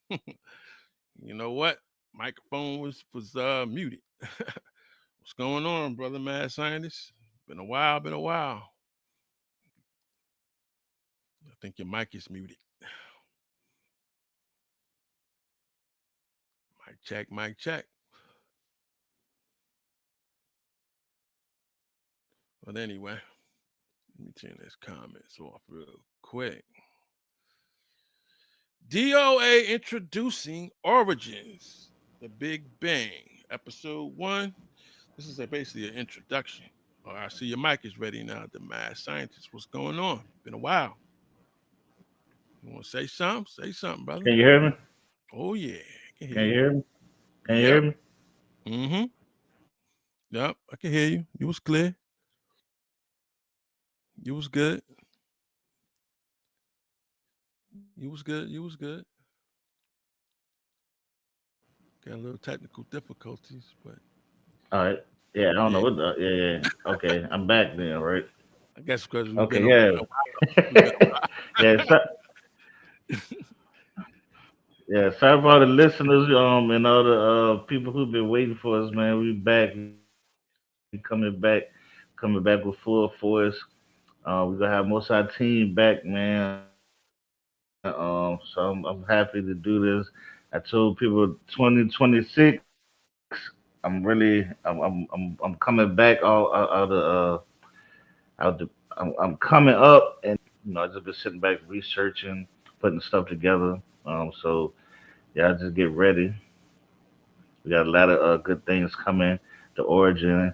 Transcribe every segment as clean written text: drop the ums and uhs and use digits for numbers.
You know what? Microphone was muted. What's going on, brother mad scientist? Been a while, been a while. I think your mic is muted. Mic check, mic check. But anyway, let me turn this comments off real quick. DOA introducing Origins, the Big Bang, episode 1. This is basically an introduction. All right, I see your mic is ready now, the mad scientist. What's going on? Been a while. You want to say something? Say something, brother. Can you hear me? Oh yeah, I can hear Can you you. hear me? Can you hear Yep. me? Mm-hmm. Yep. I can hear you. You was clear. You was good. You was good. You was good. Got a little technical difficulties, but All right. Yeah, I don't know yeah. what the. Yeah, yeah. Okay, I'm back then, right? I guess because we've Okay, been yeah. a while. We've been Yeah, so, yeah. Sorry for all the listeners, and all the people who've been waiting for us, man. We back. We coming back with full force. We're gonna have most of our team back, man. So I'm happy to do this. I told people 2026. I'm really I'm coming back all out of out the I'm coming up, and I just been sitting back researching, putting stuff together. So yeah, just get ready. We got a lot of good things coming. The origin.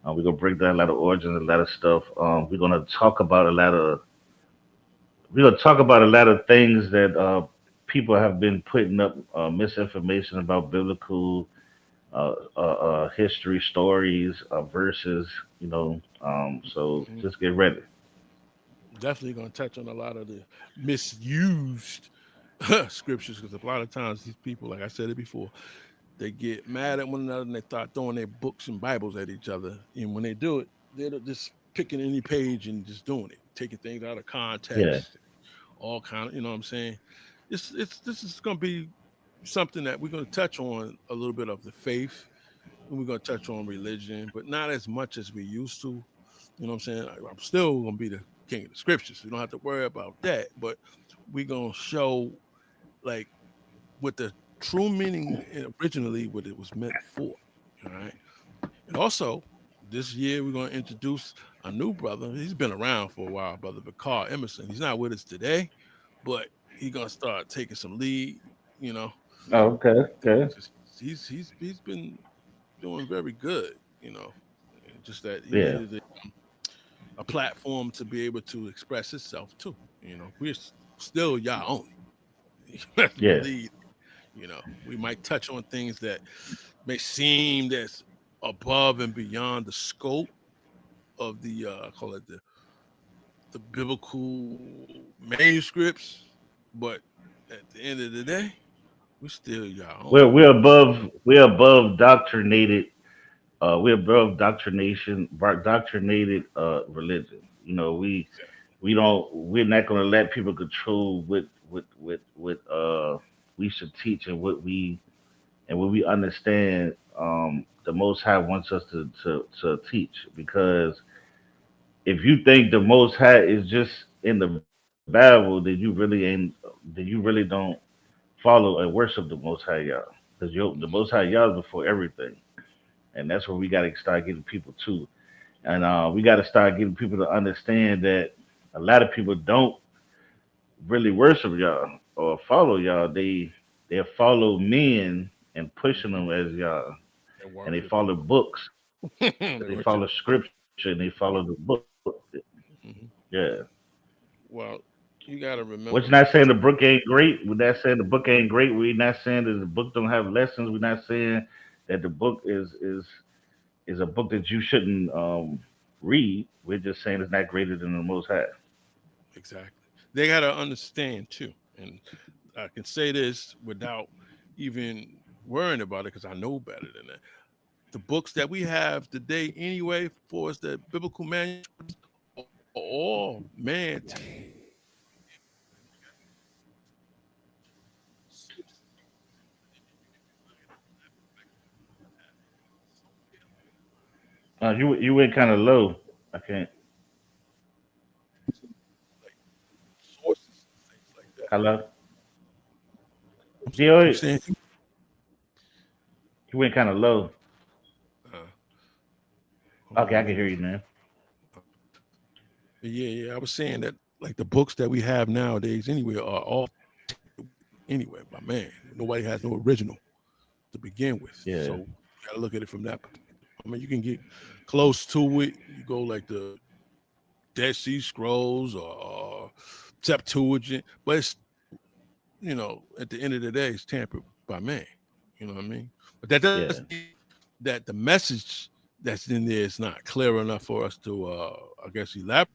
We're gonna break down a lot of origins, a lot of stuff. We're gonna talk about a lot of things that people have been putting up misinformation about biblical history stories versus so Mhm. just get ready. Definitely going to touch on a lot of the misused scriptures because a lot of times these people, like I said it before, they get mad at one another and they start throwing their books and Bibles at each other. And when they do it, they're just picking any page and just doing it, taking things out of Yeah, context, all kind of, you know what I'm saying? It's this is going to be something that we're going to touch on a little bit of the faith, and we're going to touch on religion, but not as much as we used to. You know what I'm saying? I'm still going to be the king of the scriptures. We don't have to worry about that, but we're going to show like what the true meaning originally what it was meant for. All right. And also, this year we're going to introduce a new brother. He's been around for a while, brother Vicar Emerson. He's not with us today, but he's going to start taking some lead, you know. oh, okay, okay. Just he's been doing very good, you know. Just that he Yeah, needed a platform to be able to express himself too. You know, we're still y'all only. You have to yeah. believe. You know, we might touch on things that may seem that's above and beyond the scope of the call it the biblical manuscripts, but at the end of the day, we still y'all We're only. we're above we're above doctrinated we're above doctrinated religion. We're not gonna let people control what we should teach and what we understand the most high wants us to teach, because if you think the most high is just in the Bible, then you really don't follow and worship the most high Yah. Because the most high Yah is before everything. And that's where we gotta start getting people to. And we gotta start getting people to understand that a lot of people don't really worship Yah or follow Yah. They follow men and pushing Mhm. them as Yah. And And they worshiping. follow books. They They worship. follow scripture and they follow the book. Mhm. Yeah. Well, you got to Which remember. not saying the book ain't great. We're not saying the book ain't great. We're not saying that the book don't have lessons. We're not saying that the book is a book that you shouldn't read. We're just saying it's not greater than the Most High. Exactly. They got to understand too. And I can say this without even worrying about it because I know better than that. The books that we have today, anyway, for us, the biblical manuscripts, are all man. You went kind of low. I can't. like sources and things like that. Hello. You Gio, saying? you went kind of low. Uh, Hold on, Okay, let I me can hear move. you now. Yeah. I was saying that like the books that we have nowadays anyway are all anyway by man. Nobody has no original to begin with. Yeah, So you gotta look at it from that. I mean, you can get close to it. You go like the Dead Sea Scrolls or Septuagint, but it's at the end of the day, it's tampered by man. You know what I mean? But that yeah, doesn't mean that the message that's in there is not clear enough for us to, I guess, elaborate.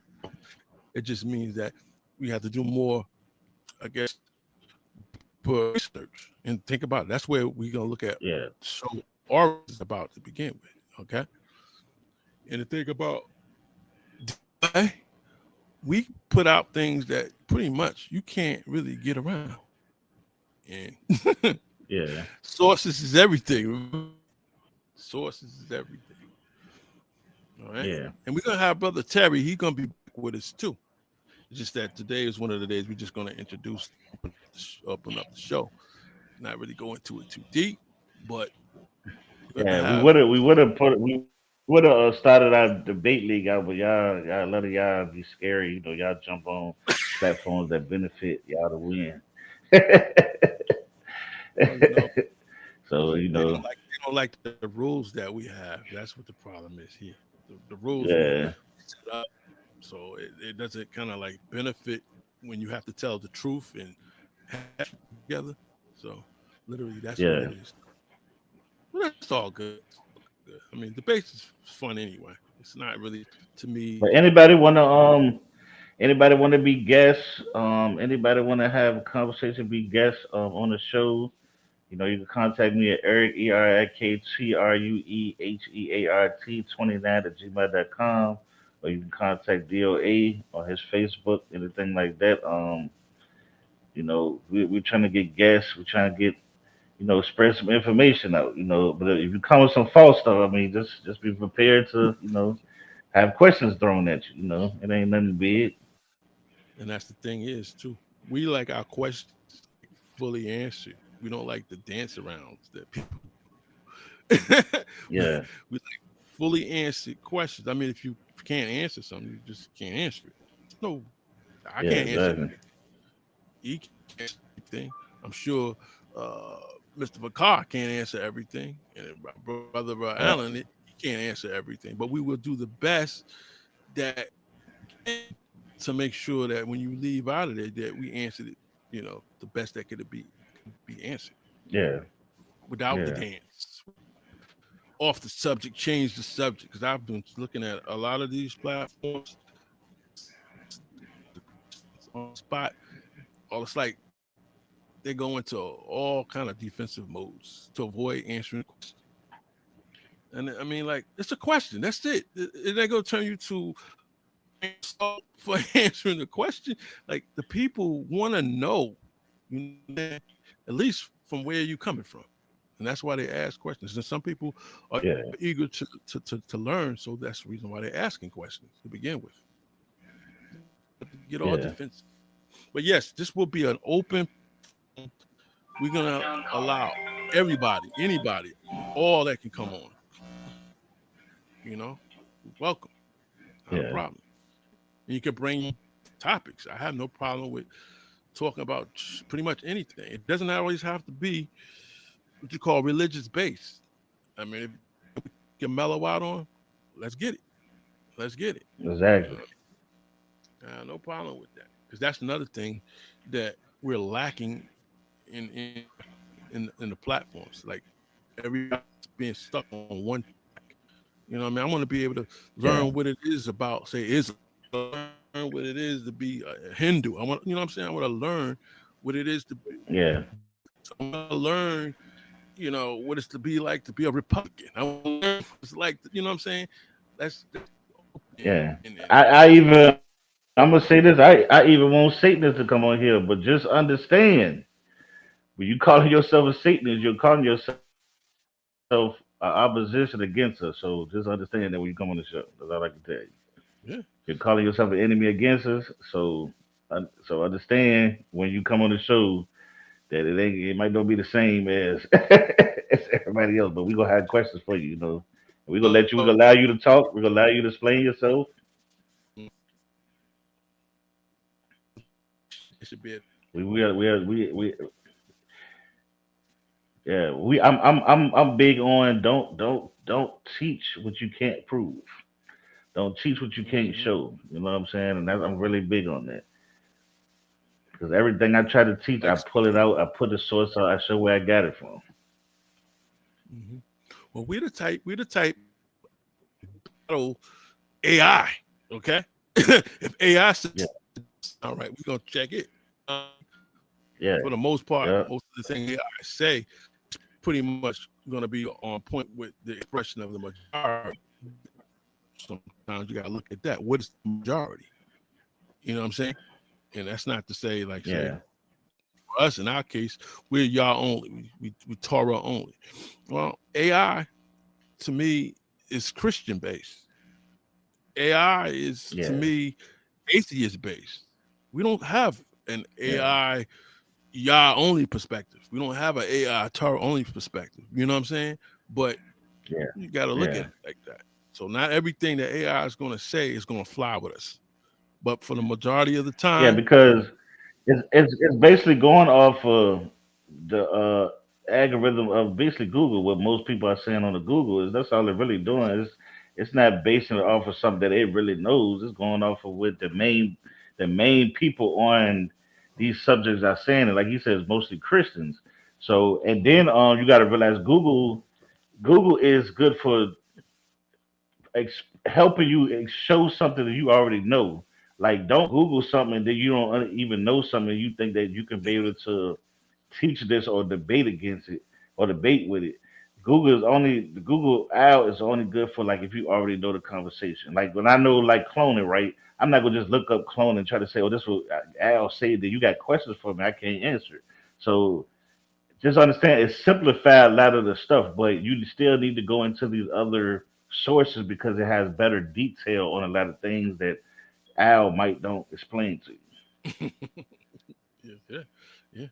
It just means that we have to do more, I guess, for research and think about it. That's where we're gonna look at yeah, show origins about to begin with. Okay, and to think about why we put out things that pretty much you can't really get around, and yeah, sources is everything. Sources is everything. All right, yeah, and we're gonna have brother Terry. He's gonna be back with us too. It's just that today is one of the days we're just gonna introduce, open up the show. Not really go into it too deep, but we're gonna yeah. We have would have we would have started our debate league out, but y'all, a lot of y'all be scary. Y'all jump on platforms that benefit y'all to win. well, So they don't like the rules that we have. That's what the problem is here. The rules we yeah, set up, so it doesn't kind of like benefit when you have to tell the truth and hash it together. So literally, that's what yeah. it is. But that's all good. Good. I mean, debates is fun anyway. It's not really to me. But anybody want to be guests? Anybody want to have a conversation? Be guests on the show? You can contact me at Eric ERIKTRUEHEART 29 at gmail.com, or you can contact DOA on his Facebook, anything like that. We're trying to get guests. We're trying to get spread some information out. But if you come with some false stuff, I mean, just be prepared to have questions thrown at you. It ain't nothing big. And that's the thing is too. We like our questions fully answered. We don't like the dance arounds that people. we, Yeah, we like fully answered questions. I mean, if you can't answer something, you just can't answer it. No, I yeah, can't answer exactly. everything. He can't answer everything. I'm sure Mr. Vakar can't answer everything, and my brother Yeah, Allen, he can't answer everything. But we will do the best that to make sure that when you leave out of there, that we answered it, the best that could be answered yeah, without the yeah, dance. Off the subject, change the subject because I've been looking at a lot of these platforms on the spot. All it's like they go into all kind of defensive modes to avoid answering questions. And I mean, like it's a question. That's it. It ain't gonna turn you to for answering the question. Like the people want to know, at least from where you coming from, and that's why they ask questions. And some people are yeah, eager to learn, so that's the reason why they're asking questions to begin with. Get all yeah, defensive. But yes, this will be an open. We're gonna allow everybody, anybody, all that can come on. You know, welcome. Not a yeah, problem. And you can bring topics. I have no problem with talking about pretty much anything. It doesn't always have to be what you call religious based. I mean, if you can mellow out on, let's get it. Let's get it. exactly. Uh, no problem with that because that's another thing that we're lacking in the platforms. Like everybody's being stuck on one. I mean, I want to be able to Yeah, learn what it is about, say, Islam. Learn what it is to be a Hindu. I want, what I'm saying. I want to learn what it is to be. yeah, I want to learn, what it's to be like to be a Republican. I want to learn what it's like. What I'm saying. That's yeah. and I even I'm gonna say this. I even want Satanists to come on here, but just understand when you calling yourself a Satanist, you're calling yourself opposition against us. So just understand that when you come on the show. That's all I can tell you. Yeah. You're calling yourself an enemy against us. So understand when you come on the show that it might not be the same as as everybody else, but we're gonna have questions for you, you know. We're gonna allow you to talk, we're gonna allow you to explain yourself. It should be. We yeah, I'm big on don't teach what you can't prove. Don't teach what you can't Mm-hmm. show. You know what I'm saying? And I'm really big on that. Because everything I try to teach, I Like, pull it out, I put the source out, I show where I got it from. hmm well, we the type battle AI. Okay, if AI Yeah, says all right, we're gonna check it. yeah, For the most part, yeah, most of the things AI say pretty much going to be on point with the expression of the majority. Sometimes you got to look at that. What is the majority? You know what I'm saying? And that's not to say, like, say, yeah, for us in our case, we're y'all only, we Torah only. Well, AI to me is Christian based. AI is to yeah, me atheist based. We don't have an yeah, AI Yah only perspective. We don't have an AI Torah only perspective. You know what I'm saying? But yeah, you got to look at yeah. it like that. So not everything that AI is going to say is going to fly with us, but for the majority of the Yeah, time, because it's basically going off of the algorithm of basically Google. What most people are saying on the Google is that's all they're really doing. It's not basing it off of something that it really knows. It's going off of what the main people on these subjects are saying. And like you said, it's mostly Christians. So and mhm, then you got to realize Google is good for helping you show something that you already know. Like, don't Google something that you don't even know something. You think that you can be able to teach this or debate against it or debate with it. The Google Owl is only good for like if you already know the conversation. Like when I know like cloning, right? I'm not gonna just look up clone and try to say, "Oh, this will Al say that you got questions for me. I can't answer." It. So just understand it's simplified a lot of the stuff, but you still need to go into these other sources because it has better detail on a lot of things that Al might don't explain to you. yeah, yeah, yeah.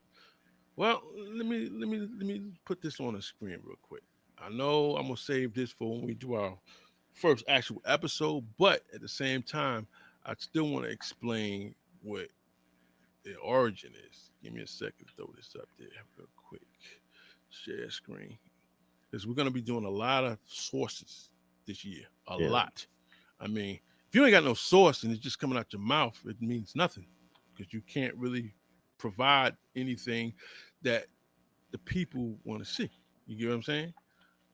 Well, let me put this on the screen real quick. I know I'm gonna save this for when we do our first actual episode, but at the same time, I still want to explain what the origin is. Give me a second to throw this up there real quick. Share screen. Because we're going to be doing a lot of sources this year. A Yeah, lot. I mean, if you ain't got no source and it's just coming out your mouth, it means nothing because you can't really provide anything that the people want to see. You get what I'm saying?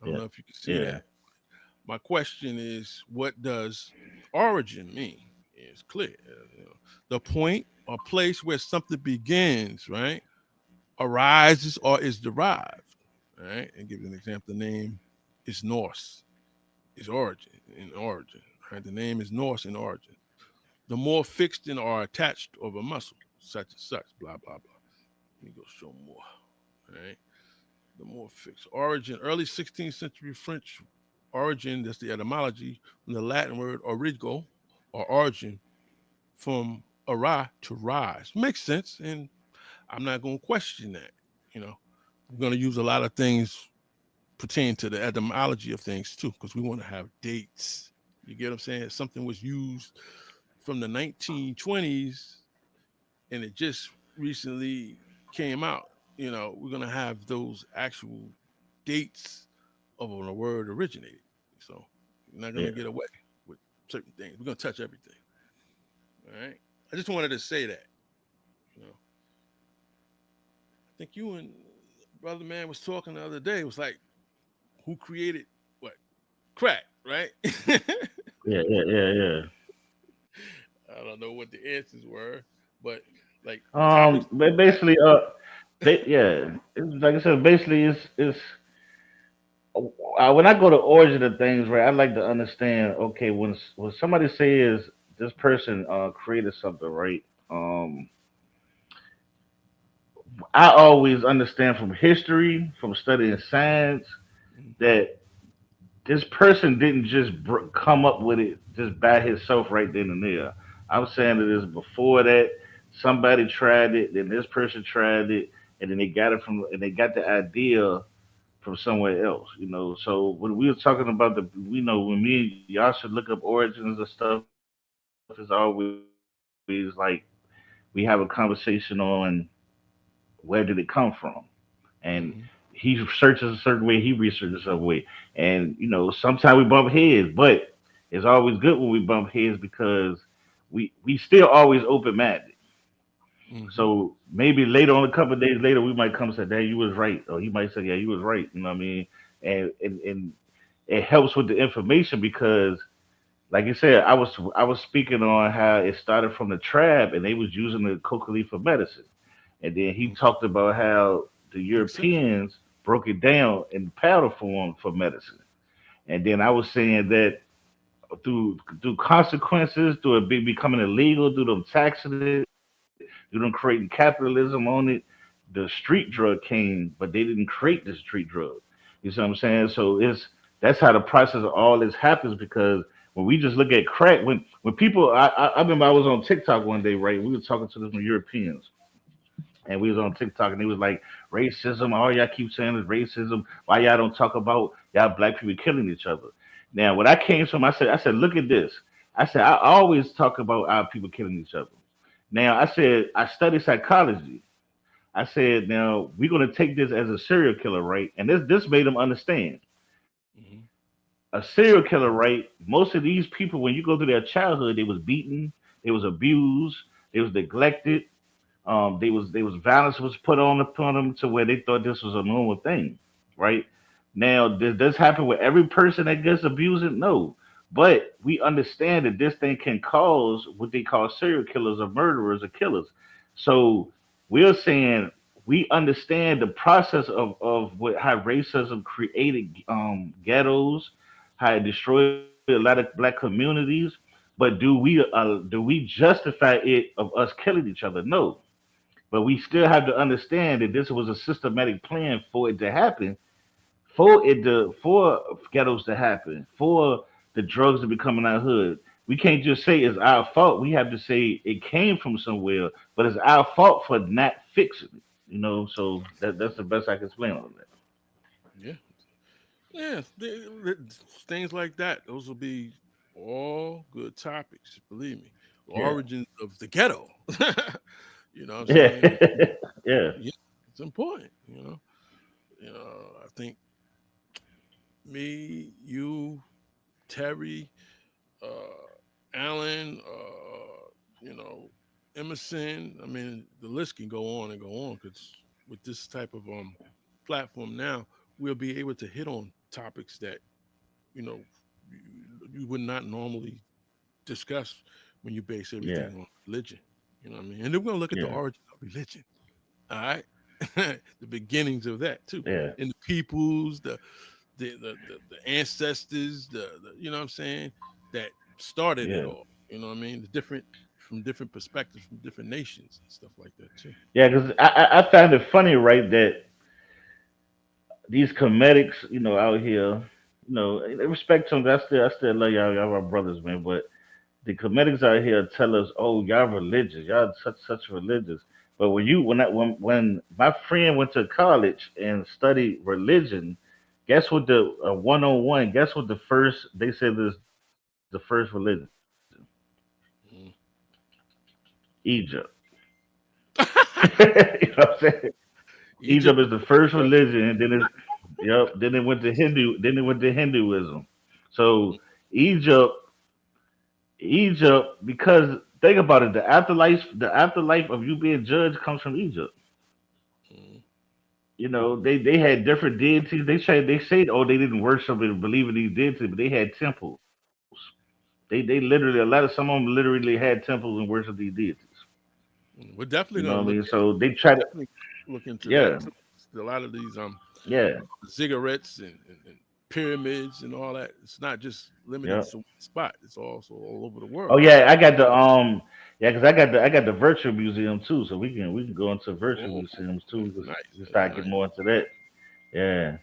I don't yeah, know if you can see yeah, that. My question is, what does origin mean? It's clear. The point or place where something begins, right, arises or is derived. Right? And give you an example. The name is Norse. Is origin in origin. Right? The name is Norse in origin. The more fixed in or attached of a muscle, such and such, blah blah blah. Let me go show more. All right. The more fixed origin, early 16th century French origin. That's the etymology from the Latin word origo or origin, from ara to rise. Makes sense, and I'm not going to question that. You know, we're going to use a lot of things pertain to the etymology of things too, because we want to have dates. You get what I'm saying? If something was used from the 1920s and it just recently came out, we're gonna have those actual dates of when the word originated. So you're not yeah. gonna get away with certain things. We're gonna touch everything. All right. I just wanted to say that. I think you and brother man was talking the other day. It was like, who created what? Crack, right? Yeah, yeah, yeah, yeah. I don't know what the answers were, but like the topics. But basically, yeah, it's, like I said, basically, when I go to origin of things, right? I like to understand. Okay, when somebody says this person created something, right? Um, I always understand from history, from studying science, Mhm. that this person didn't just come up with it just by himself right then and there. I'm saying that it's before that somebody tried it, then this person tried it, and then they got it from and they got the idea from somewhere else. So when we were talking about we know when me y'all should look up origins of stuff. It's always like we have a conversation on where did it come from, and he Hmm. searches a certain way, he researches a certain way, and sometimes we bump heads, but it's always good when we bump heads because we still always open minded. Hmm. So maybe later on, a couple of days later, we might come and say, "Dad, you was right," or he might say, "Yeah, you was right." You know what I mean? And it helps with the information because, like you said, I was speaking on how it started from the trab and they was using the coca leaf for medicine. And then he talked about how the Makes sense. Europeans broke it down in powder form for medicine. And then I was saying that through consequences, through it becoming illegal, through them taxing it, through them creating capitalism on it, the street drug came, but they didn't create the street drug. You see what I'm saying? So that's how the process of all this happens because when we just look at crack, when people, I remember I was on TikTok one day, right? We were talking to some Europeans, and we was on TikTok, and he was like, racism. All y'all keep saying is racism. Why y'all don't talk about y'all black people killing each other? Now, when I came from, I said, look at this. I said, I always talk about our people killing each other. Now, I said, I study psychology. I said, now we're gonna take this as a serial killer, right? And this made them understand Hmm. a serial killer, right? Most of these people, when you go through their childhood, they was beaten, they was abused, they was neglected, they was violence was put on upon them to where they thought this was a normal thing, right? Now, does this happen with every person that gets abused? No, but we understand that this thing can cause what they call serial killers or murderers or killers. So we're saying we understand the process of how racism created ghettos, how it destroyed a lot of black communities. But do we justify it of us killing each other? No, but we still have to understand that this was a systematic plan for it to happen, for ghettos to happen, for the drugs to be coming out of hood. We can't just say it's our fault. We have to say it came from somewhere, but it's our fault for not fixing it. So that's the best I can explain on that. Yeah. Yeah. Things like that. Those will be all good topics. Believe me. The Yeah, origins of the ghetto. You know what I'm yeah, saying? yeah, Yeah, it's important. I think me, you, Terry, uh, Allen, you know, Emerson. I mean, the list can go on and go on because with this type of platform now, we'll be able to hit on topics that you know you would not normally discuss when you base yeah, everything on religion. You know what I mean? And then we're gonna look at the yeah, origin of religion. All right, the beginnings of that too, yeah, and the peoples, the ancestors, the you know what I'm saying, that started it yeah, all. You know what I mean? The different from different perspectives from different nations and stuff like that too. yeah. Because I find it funny, right, that these comedics, out here, respect to them. I still love y'all my brothers, man. But the comedics out here tell us, "Oh, y'all religious, y'all such religious." But when my friend went to college and studied religion, guess what the 101? Guess what the first they said is the first religion? Mhm. Egypt. You know what I'm saying? Egypt is the Egypt, first religion, and then it went to Hindu, then it went to Hinduism. So Egypt, Egypt, because think about it, the afterlife of you being judged comes from Egypt. mhm. They had different deities. They say, oh, they didn't worship and believe in these deities, but they had temples. They literally, some of them literally had temples and worshiped these deities. We're You definitely know what I gonna mean? look So they try to, definitely look into yeah, that too. A lot of these yeah, ziggurats and pyramids and all that. It's not just limited yeah. to one spot. It's also all over the Oh world. yeah, I got the yeah, because I got the virtual museum too, so we can go into virtual Oh, museums too. that's We can, nice. we can That's start nice. getting more into that. Yeah,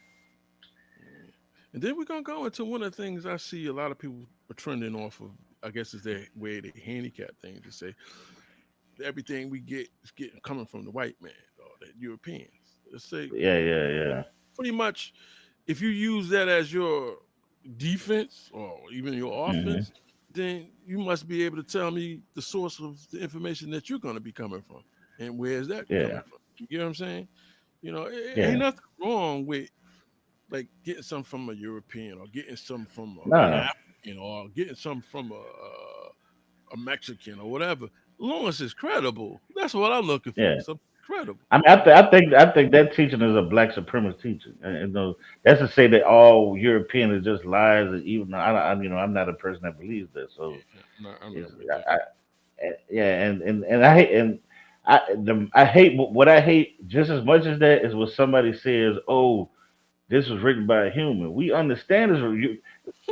Yeah. And then we're gonna go into one of the things I see a lot of people are trending off of. I guess is their way they handicap things to say everything we get is getting coming from the white man or the Europeans. Let's say Yeah, yeah, yeah, pretty much if you use that as your defense or even your hmm offense, then you must be able to tell me the source of the information that you're going to be coming from and where is that yeah, coming from. You get what I'm saying? It ain't yeah. nothing wrong with like getting some from a European or getting some from an Nah, African or getting some from a Mexican or whatever. As long as it's credible, that's what I'm looking for. yeah. Something credible. I mean, I think that teaching is a black supremacist teaching, and that's to say that all European is just lies. And even though I'm not a person that believes that. So Yeah, I'm it's not with that. yeah, and I hate I hate what I hate just as much as that is when somebody says, "Oh, this was written by a human." We understand this.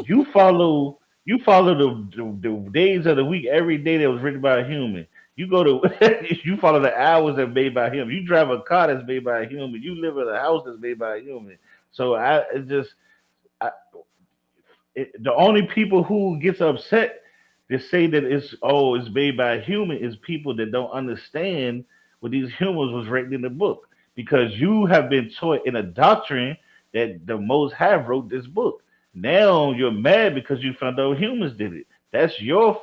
You follow the days of the week every day that was written by a human. You go to you follow the hours that made by him. You drive a car that's made by a human. You live in a house that's made by a human. So I, the only people who gets upset to say that it's made by a human is people that don't understand what these humans was written in the book, because you have been taught in a doctrine that the Most High wrote this book. Now you're mad because you found out humans did it. That's your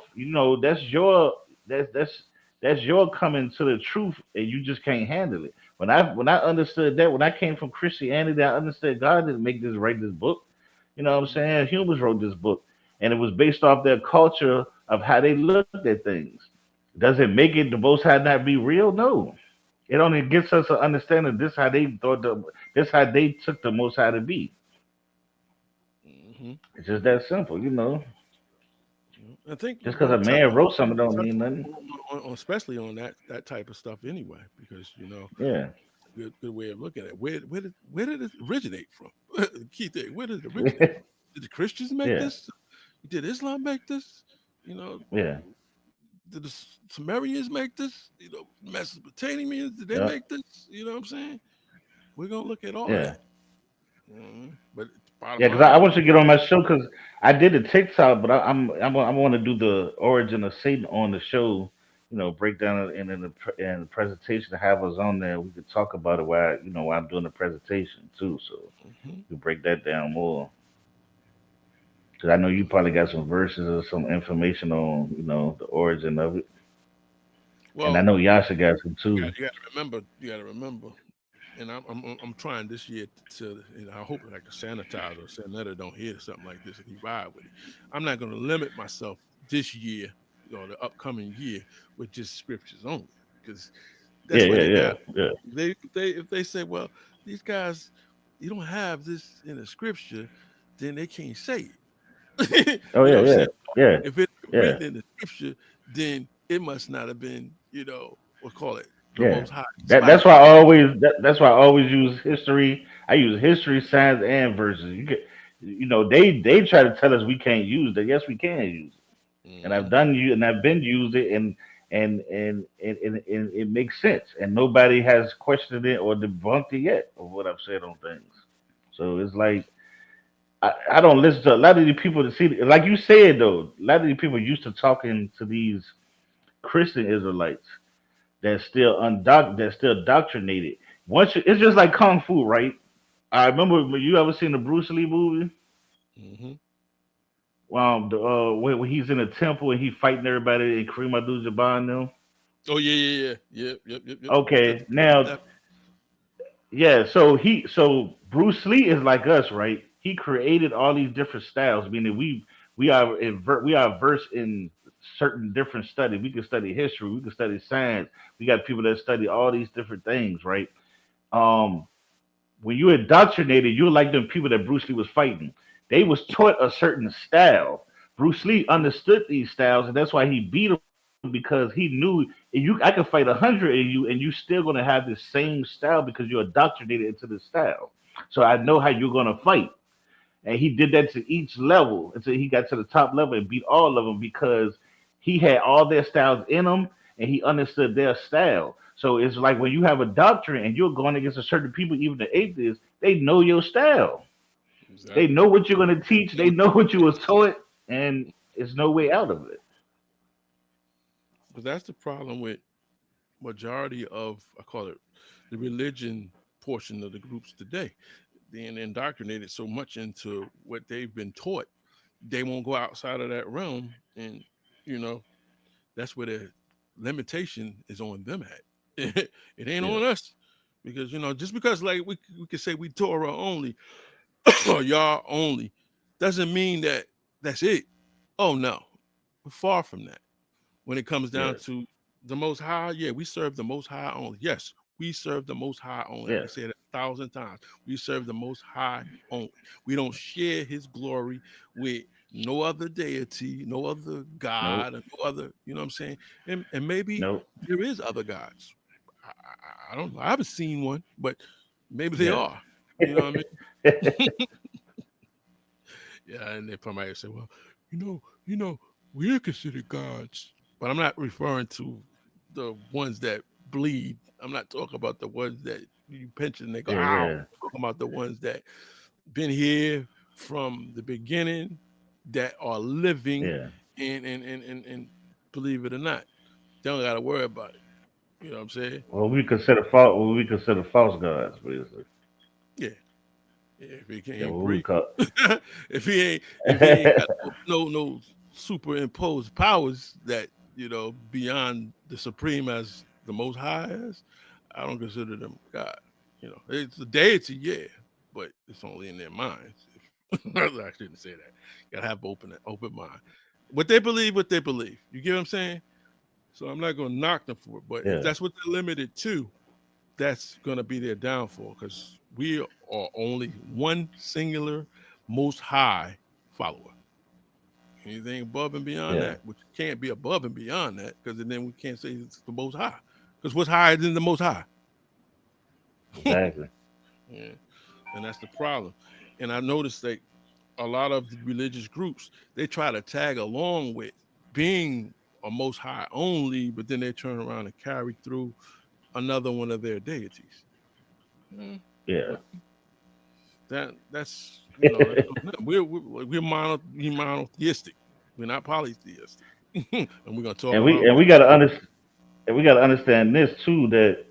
that's your coming to the truth, and you just can't handle it. When I understood that, when I came from Christianity, I understood God didn't make this write this book. You know what I'm saying? Humans wrote this book, and it was based off their culture of how they looked at things. Does it make it the Most High not be real? No. It only gets us an understanding. This how they took the Most High to be. Hmm. It's just that simple, you know. I think Just we're because gonna a touch man wrote on, something don't touch mean nothing. especially on that type of stuff anyway, because Yeah, good way of looking at it. Where did it originate from? Key thing. Where did it originate from? Did the Christians make yeah, this? Did Islam make this? You know, yeah, did the Sumerians make this? Mesopotamians, did they yeah, make this? You know what I'm saying? We're gonna look at all of yeah. that. But bottom Yeah, because I line, want you to get on my show because I did the TikTok, but I want to do the origin of Satan on the show. You know, break down it and in the presentation to have us on there. We could talk about it while I'm doing the presentation too. So mhm. we break that down more because I know you probably got some verses or some information on the origin of it, and I Well, know Yasha got some too. you got to remember. You got to remember. And I'm trying this year to I hope like a sanitize or Sanetta don't hear something like this and he ride with it. I'm not going to limit myself this year or the upcoming year with just scriptures only because Yeah, that's where yeah, they yeah, got yeah. if they say, well, these guys, you don't have this in the scripture, then they can't say it. Oh You know yeah, what I'm yeah, saying? yeah, If it's yeah, written in the scripture, then it must not have been, we'll call it the yeah. most high That's inspired. why I always that's why I always use history. I use history, science, and verses. They try to tell us we can't use that. Yes, we can use it, and Hmm. I've been used it, and it makes sense, and nobody has questioned it or debunked it yet of what I've said on things. So it's like I don't listen to a lot of these people to see, like you said though. A lot of these people used to talking to these Christian Israelites that's still doctrinated. It's just like kung fu, right? I remember when you ever seen the Bruce Lee movie. Hmm. When he's in the temple and he fighting everybody and Kareem Abdul-Jabbar and them. Oh yeah, yeah, yep. Okay, now yeah, so Bruce Lee is like us, right? He created all these different styles, meaning we are versed in certain different studies. We can study history, we can study science. We got people that study all these different things, right? Um, when you're indoctrinated, you're like them people that Bruce Lee was fighting. They was taught a certain style. Bruce Lee understood these styles, and that's why he beat him, because he knew I can fight 100 of you, and you still gonna have the same style because you're indoctrinated into this style. So I know how you're gonna fight, and he did that to each level until he got to the top level and beat all of them because he had all their styles in him and he understood their style. So it's like when you have a doctrine and you're going against a certain people, even the atheists, they know your style. They Exactly. know what you're gonna teach. They know what you was taught, and there's no way out of it. But that's the problem with majority of, I call it, the religion portion of the groups today, being indoctrinated so much into what they've been taught, they won't go outside of that realm, and you know that's where the limitation is on them at. It ain't Yeah. on us, because just because like we could say we Torah only or Yah only, doesn't mean that that's it. Oh no, we're far from that. When it comes down Yes. to the Most High, yeah, we serve the Most High only. Yes, we serve the Most High only. I can Yes. say it 1,000 times. We serve the Most High only. We don't share His glory with no other deity, no other Nope. God, or no other. You know what I'm saying? And maybe Nope. there is other gods. I don't know. I haven't seen one, but maybe they Yes. are. You know what I mean? Yeah, and they probably say, "Well, we're considered gods," but I'm not referring to the ones that bleed. I'm not talking about the ones that you pension and they go, Yeah. "Ow!" Yeah. I'm talking about the ones that been here from the beginning, that are living, Yeah. and believe it or not, they don't got to worry about it. You know what I'm saying? What we consider false gods, basically. Yeah. Yeah, if he Yeah. can't What we breathe, call. if he ain't got no superimposed powers that beyond the supreme as the Most High is, I don't consider them God. It's a deity, yeah, but it's only in their minds. I shouldn't say that. Gotta have open mind. What they believe. You get what I'm saying? So I'm not gonna knock them for it, but if Yeah. that's what they're limited to, that's going to be their downfall, because we are only one singular most high follower. Anything above and beyond Yeah. that, which can't be above and beyond that, because then we can't say it's the most high, because what's higher than the most high? Exactly. Yeah, and that's the problem. And I noticed that a lot of the religious groups, they try to tag along with being a most high only, but then they turn around and carry through another one of their deities. Mm, Yeah. that's we're monotheistic. We're not polytheistic, and we're gonna talk and we about and why. we gotta understand. And we gotta understand this too, that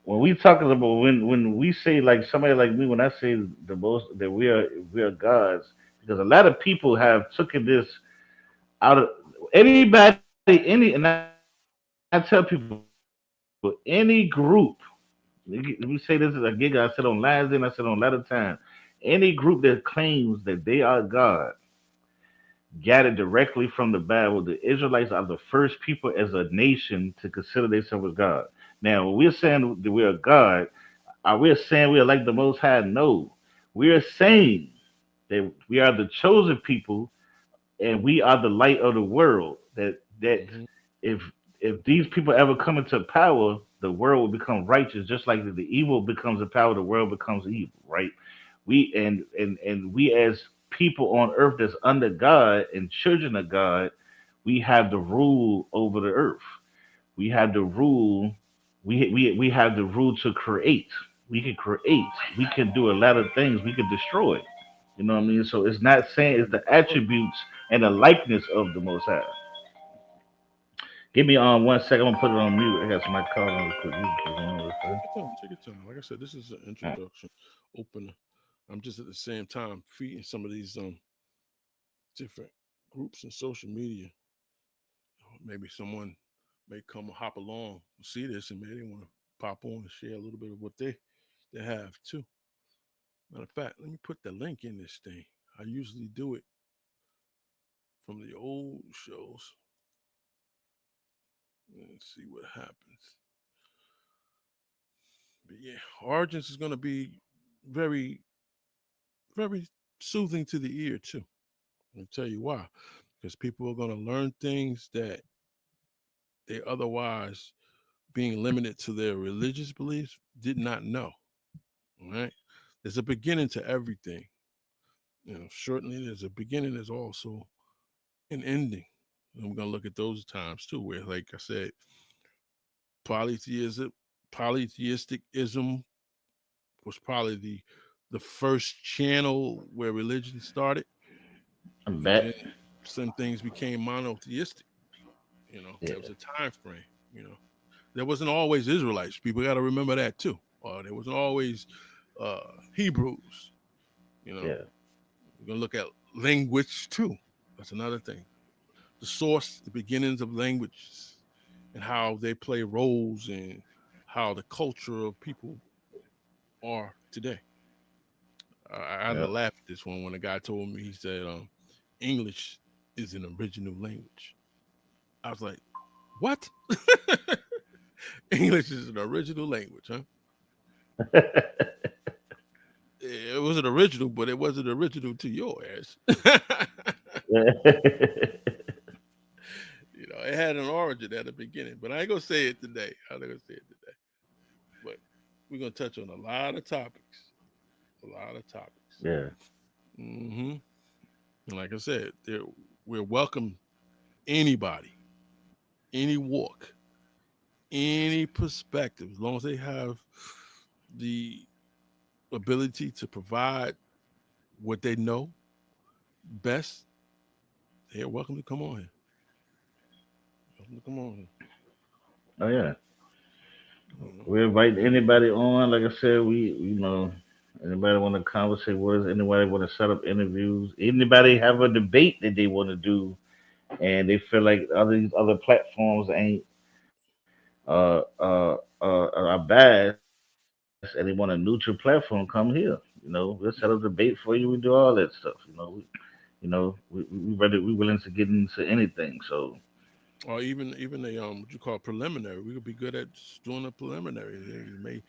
when we talking about, when we say, like somebody like me, when I say the most that we are gods, because a lot of people have taken this out of anybody, any, and I tell people, any group. Let me say this again. I said on last day, and I said on a lot of time. Any group that claims that they are God got it directly from the Bible. The Israelites are the first people as a nation to consider themselves as God. Now, when we're saying that we are God, are we saying we are like the Most High? No. We are saying that we are the chosen people and we are the light of the world. That Mhm. if if these people ever come into power, the world will become righteous, just like the evil becomes a power, the world becomes evil, right? And we as people on earth that's under God and children of God, we have the rule over the earth. We have the rule. We have the rule to create. We can create. We can do a lot of things. We can destroy. You know what I mean? So it's not saying it's the attributes and the likeness of the Most High. Give me 1 second. I'm gonna put it on mute. I got somebody calling real quick. You can keep on real quick. Take your time. Take your time. Like I said, this is an introduction, opener. I'm just at the same time feeding some of these different groups and social media. Maybe someone may come hop along, see this, and maybe they want to pop on and share a little bit of what they have too. Matter of fact, let me put the link in this thing. I usually do it from the old shows and see what happens. But yeah, Origins is going to be very, very soothing to the ear too. I'll tell you why. Because people are going to learn things that they otherwise, being limited to their religious beliefs, did not know. All right. There's a beginning to everything. Certainly there's a beginning, there's also an ending. And we're going to look at those times too, where, like I said, polytheism, polytheistic ism was probably the the first channel where religion started, I and then bet. some things became monotheistic. You know, there was Yeah. a time frame. You know, there wasn't always Israelites. People got to remember that too. Or there wasn't always uh, Hebrews. You know, Yeah. we're gonna look at language too. That's another thing. The source, the beginnings of languages, and how they play roles in how the culture of people are today. I had to Yeah. laugh at this one when a guy told me, he said, English is an original language. I was like, what? English is an original language, huh? It wasn't original, but it wasn't original to your ass. You know, it had an origin at the beginning, but I ain't gonna say it today. I'm not gonna say it today. But we're gonna touch on a lot of topics. A lot of topics. Yeah. Hmm. And like I said, we're welcome anybody, any walk, any perspective, as long as they have the ability to provide what they know best, they're welcome to come on here. Welcome to come on here. Oh yeah. You know? We invite anybody on. Like I said, we anybody want to conversate with us, anybody want to set up interviews, anybody have a debate that they want to do, and they feel like these other platforms ain't are biased, and they want a neutral platform, come here. We'll set up a debate for you. We do all that stuff. We ready. We willing to get into anything. So Or even a what you call preliminary. We could be good at doing a preliminary. You may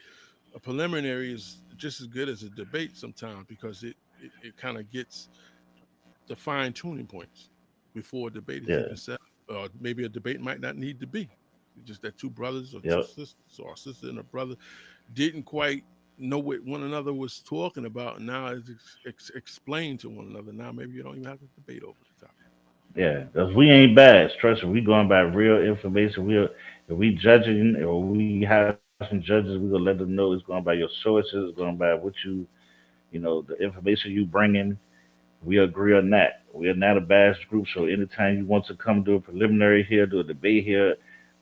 a preliminary is just as good as a debate sometimes because it kind of gets the fine tuning points before a debate is yeah, even set. Or maybe a debate might not need to be. It's just that two brothers or two yep, sisters or a sister and a brother didn't quite know what one another was talking about, and now it's explained to one another. Now maybe you don't even have to debate over the topic. yeah. Cause we ain't bad. Trust me, we going by real information. If we judging or we have some judges, we gonna let them know it's going by your sources, it's going by what the information you bringing. We agree on that. We are not a biased group. So anytime you want to come do a preliminary here, do a debate here,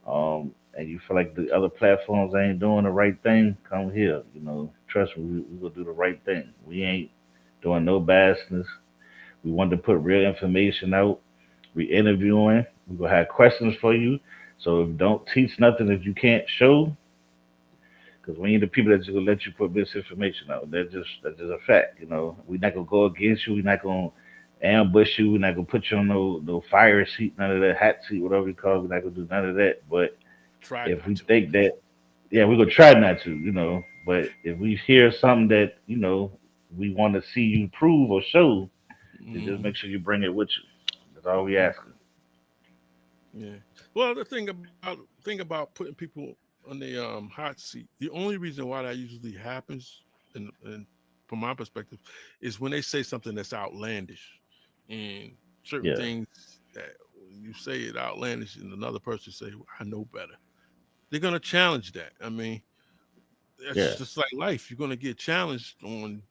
and you feel like the other platforms ain't doing the right thing, come here. Trust me, we will do the right thing. We ain't doing no biasness. We want to put real information out. We interviewing. We gonna have questions for you. So if don't teach nothing if you can't show, because we ain't the people that's just gonna let you put misinformation out. That's just a fact. We're not gonna go against you. We're not gonna ambush you. We're not gonna put you on no fire seat, none of that hot seat, whatever you call it. We're not gonna do none of that. But Try if not we to. think that, yeah, we're gonna try not to. But if we hear something that we want to see you prove or show, then just Hmm. make sure you bring it with you. That's all we asking. Yeah. Well, the thing about putting people on the hot seat. The only reason why that usually happens, and from my perspective, is when they say something that's outlandish, and certain Yeah, things that when you say it outlandish, and another person say, "Well, I know better." They're gonna challenge that. I mean, it's yeah, just like life. You're gonna get challenged on.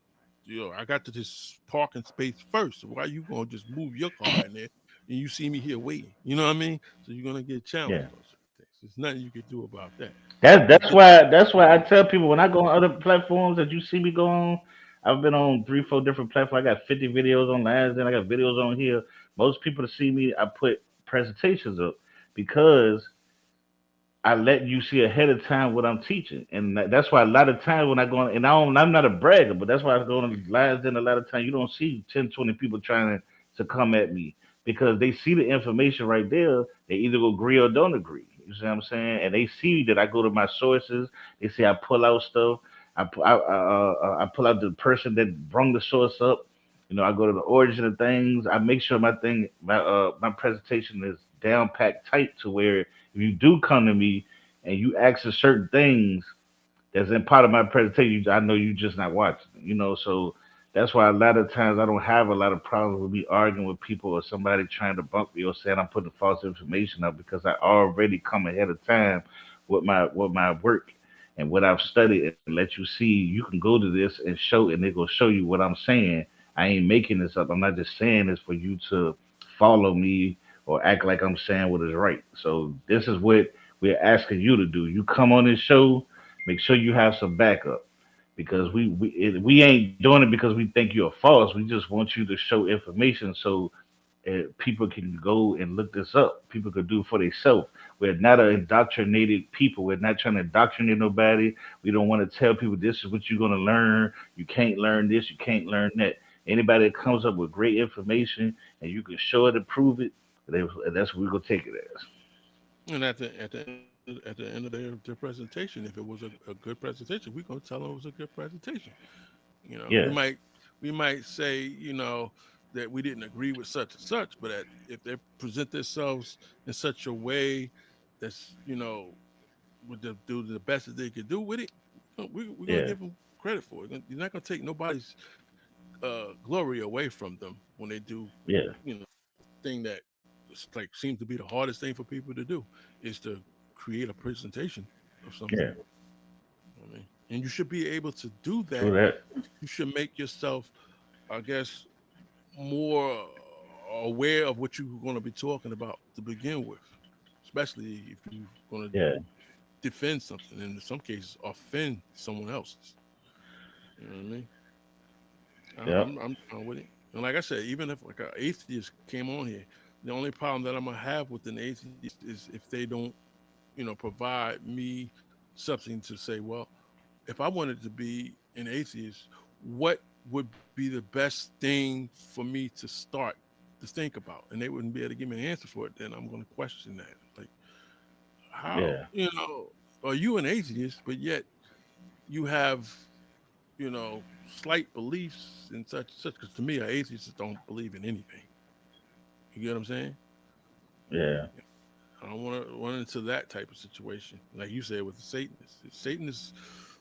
I got to this parking space first. So why you gonna just move your car in there and you see me here waiting? You know what I mean? So you're gonna get yeah. challenged on certain things. There's nothing you can do about that. That's But that's why that's why I tell people when I go on other platforms that you see me go on. I've been on 3, 4 different platforms. I got 50 videos on last, and I got videos on here. Most people to see me, I put presentations up because I let you see ahead of time what I'm teaching, and that's why a lot of times when I go on, and I'm not a bragger, but that's why I go on lives. And a lot of times you don't see 10, 20 people trying to come at me because they see the information right there. They either agree or don't agree. You see what I'm saying? And they see that I go to my sources. They see I pull out stuff. I pull out the person that brung the source up. I go to the origin of things. I make sure my presentation is down packed tight to where if you do come to me and you ask for certain things that's in part of my presentation, I know you just not watching. So that's why a lot of times I don't have a lot of problems with me arguing with people or somebody trying to bunk me or saying I'm putting false information up because I already come ahead of time with my work. and what I've studied and let you see. You can go to this and show, and it will show you what I'm saying. I ain't making this up. I'm not just saying this for you to follow me or act like I'm saying what is right. So this is what we're asking you to do. You come on this show, make sure you have some backup because we ain't doing it because we think you're false. We just want you to show information so people can go and look this up. People could do for themselves. We're not an indoctrinated people. We're not trying to indoctrinate nobody. We don't want to tell people this is what you're going to learn. You can't learn this. You can't learn that. Anybody that comes up with great information and you can show it and prove it, that's what we're going to take it as. And at the end of their presentation, if it was a good presentation, we're gonna tell them it was a good presentation. You know, Yeah, we might say, that we didn't agree with such and such, but if they present themselves in such a way that's, would do the best that they could do with it, we're gonna yeah, give them credit for it. You're not gonna take nobody's glory away from them when they do, yeah, thing that like seems to be the hardest thing for people to do is to create a presentation of something. yeah. I mean, and you should be able to do True that. that. You should make yourself, I guess, more aware of what you're going to be talking about to begin with, especially if you're going to Yeah, defend something, and in some cases offend someone else's. You know what I mean? yeah, I'm down with it. And like I said, even if like an atheist came on here, the only problem that I'm gonna have with an atheist is if they don't, provide me something to say, well, if I wanted to be an atheist, what would be the best thing for me to start to think about? And they wouldn't be able to give me an answer for it, then I'm gonna question that. Like, how, yeah, are you an atheist, but yet you have, slight beliefs and such. Because to me, atheists don't believe in anything. You get what I'm saying? yeah, I don't want to run into that type of situation, like you said with the Satanists. If Satanists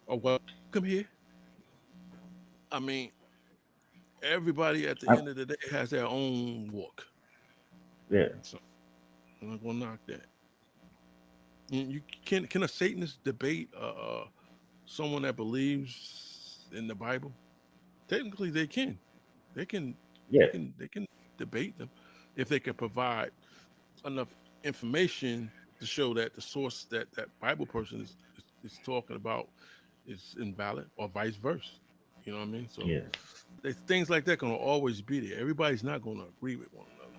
are welcome here, I mean, everybody at the I, end of the day has their own walk. yeah. So I'm not gonna knock that. You can a Satanist debate someone that believes in the Bible? Technically, they can. They can. Yeah, They can debate them if they can provide enough information to show that the source that Bible person is talking about is invalid, or vice versa. You know what I mean? So yeah, things like that gonna always be there. Everybody's not gonna agree with one another,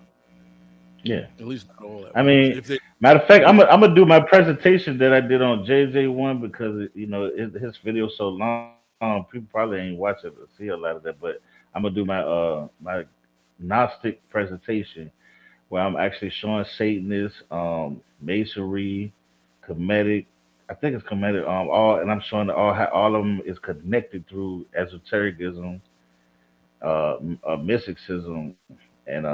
yeah. at least not all at I once. mean, If they matter of fact, agree, I'm gonna do my presentation that I did on JJ1 because his video so long. People probably ain't watching to see a lot of that, but I'm gonna do my Gnostic presentation where I'm actually showing Satanists, Masonry, Kemetic. I think it's Kemetic. All and I'm showing all how all of them is connected through esotericism, mysticism, and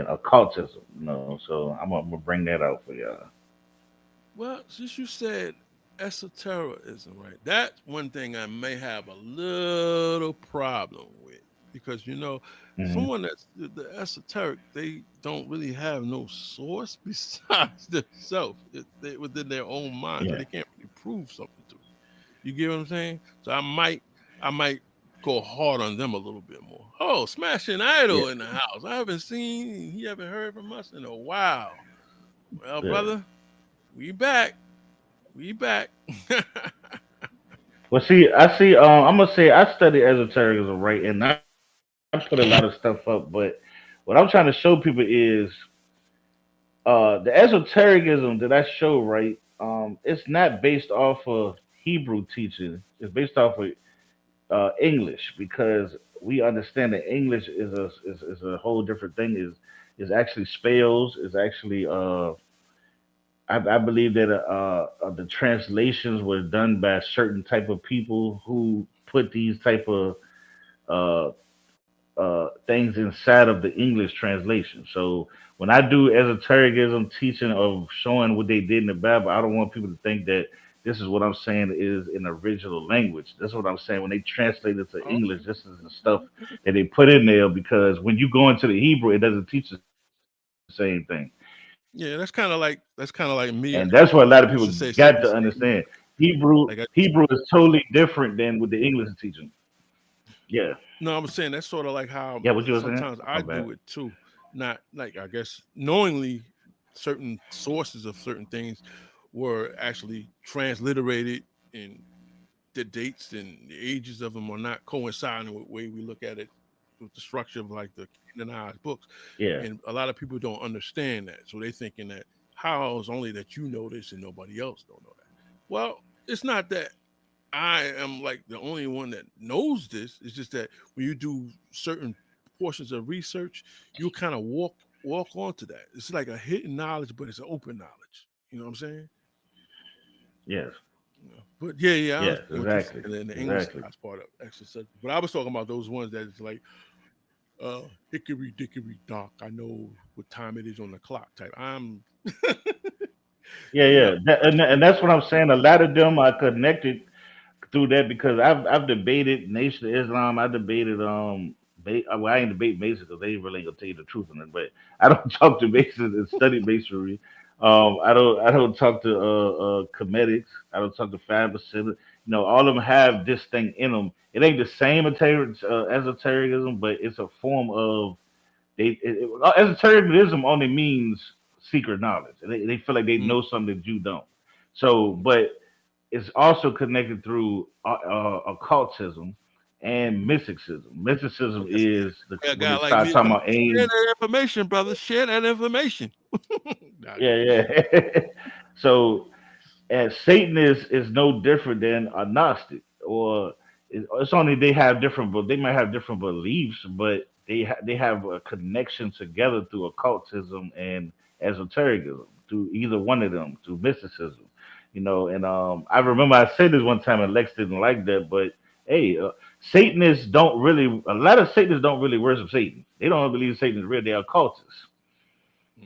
occultism. So I'm gonna bring that out for y'all. well, since you said esotericism, right? That's one thing I may have a little problem with because Hmm. someone that's the esoteric, they don't really have no source besides themselves within their own mind, so Yeah, they can't really prove something to me. You get what I'm saying? So I might go hard on them a little bit more. Oh, smashing yeah, idol in the house. I haven't seen, he haven't heard from us in a while. Well, yeah. brother, we back. We back. Well, see, I see. I'm gonna say I study esotericism, right, and I put a lot of stuff up. But what I'm trying to show people is the esotericism that I show, right. It's not based off of Hebrew teaching. It's based off of English because we understand that English is a whole different thing. Is actually spells. Is actually I believe that the translations were done by certain type of people who put these type of uh, things inside of the English translation. So when I do esotericism teaching of showing what they did in the Bible, I don't want people to think that this is what I'm saying is in original language. That's what I'm saying. When they translate it to Okay. English, this is the stuff that they put in there because when you go into the Hebrew, it doesn't teach the same thing. Yeah, that's kind of like And me. that's what a lot of people Used to say got to Satan is Satan. understand. Hebrew Like, Hebrew is totally different than what the English is teaching. Yeah, no, I'm saying that's sort of like how yeah. What you were saying? sometimes My I bad. do it too. Not like, I guess, knowingly certain sources of certain things were actually transliterated, and the dates and the ages of them are not coinciding with the way we look at it with the structure of like the canonized books. Yeah, And a lot of people don't understand that. So they thinking that how is only that you know this and nobody else don't know that. Well, it's not that I am like the only one that knows this. It's just that when you do certain portions of research, you kind of walk onto that. It's like a hidden knowledge, but it's an open knowledge. You know what I'm saying? yes, Yeah. But yeah, I yes, understand what you're exactly, saying in the English exactly. class part of exercise. But I was talking about those ones that is like hickory dickory dock. I know what time it is on the clock type. I'm Yeah, you know, yeah, and that's what I'm saying. A lot of them are connected through that because I've debated Nation of Islam. I debated well, I ain't debate Mason because they really ain't gonna tell you the truth on it. But I don't talk to Masons and study Masonry. I don't talk to Comedics. I don't talk to Five Percent. All of them have this thing in them. It ain't the same esotericism, but it's a form of esotericism only means secret knowledge. They feel like they mm, know something that you don't. So, but it's also connected through occultism and mysticism. Mysticism is a when guy they like start me. talking Share about aim. that information, brother. Share that information. Nah, Yeah, yeah. So, and Satan is no different than a Gnostic, or it's only they have different, but they might have different beliefs, but they have a connection together through occultism and esotericism, through either one of them, through mysticism. And I remember I said this one time, and Lex didn't like that, but hey, Satanists don't really. A lot of Satanists don't really worship Satan. They don't believe Satan is real. They are occultists.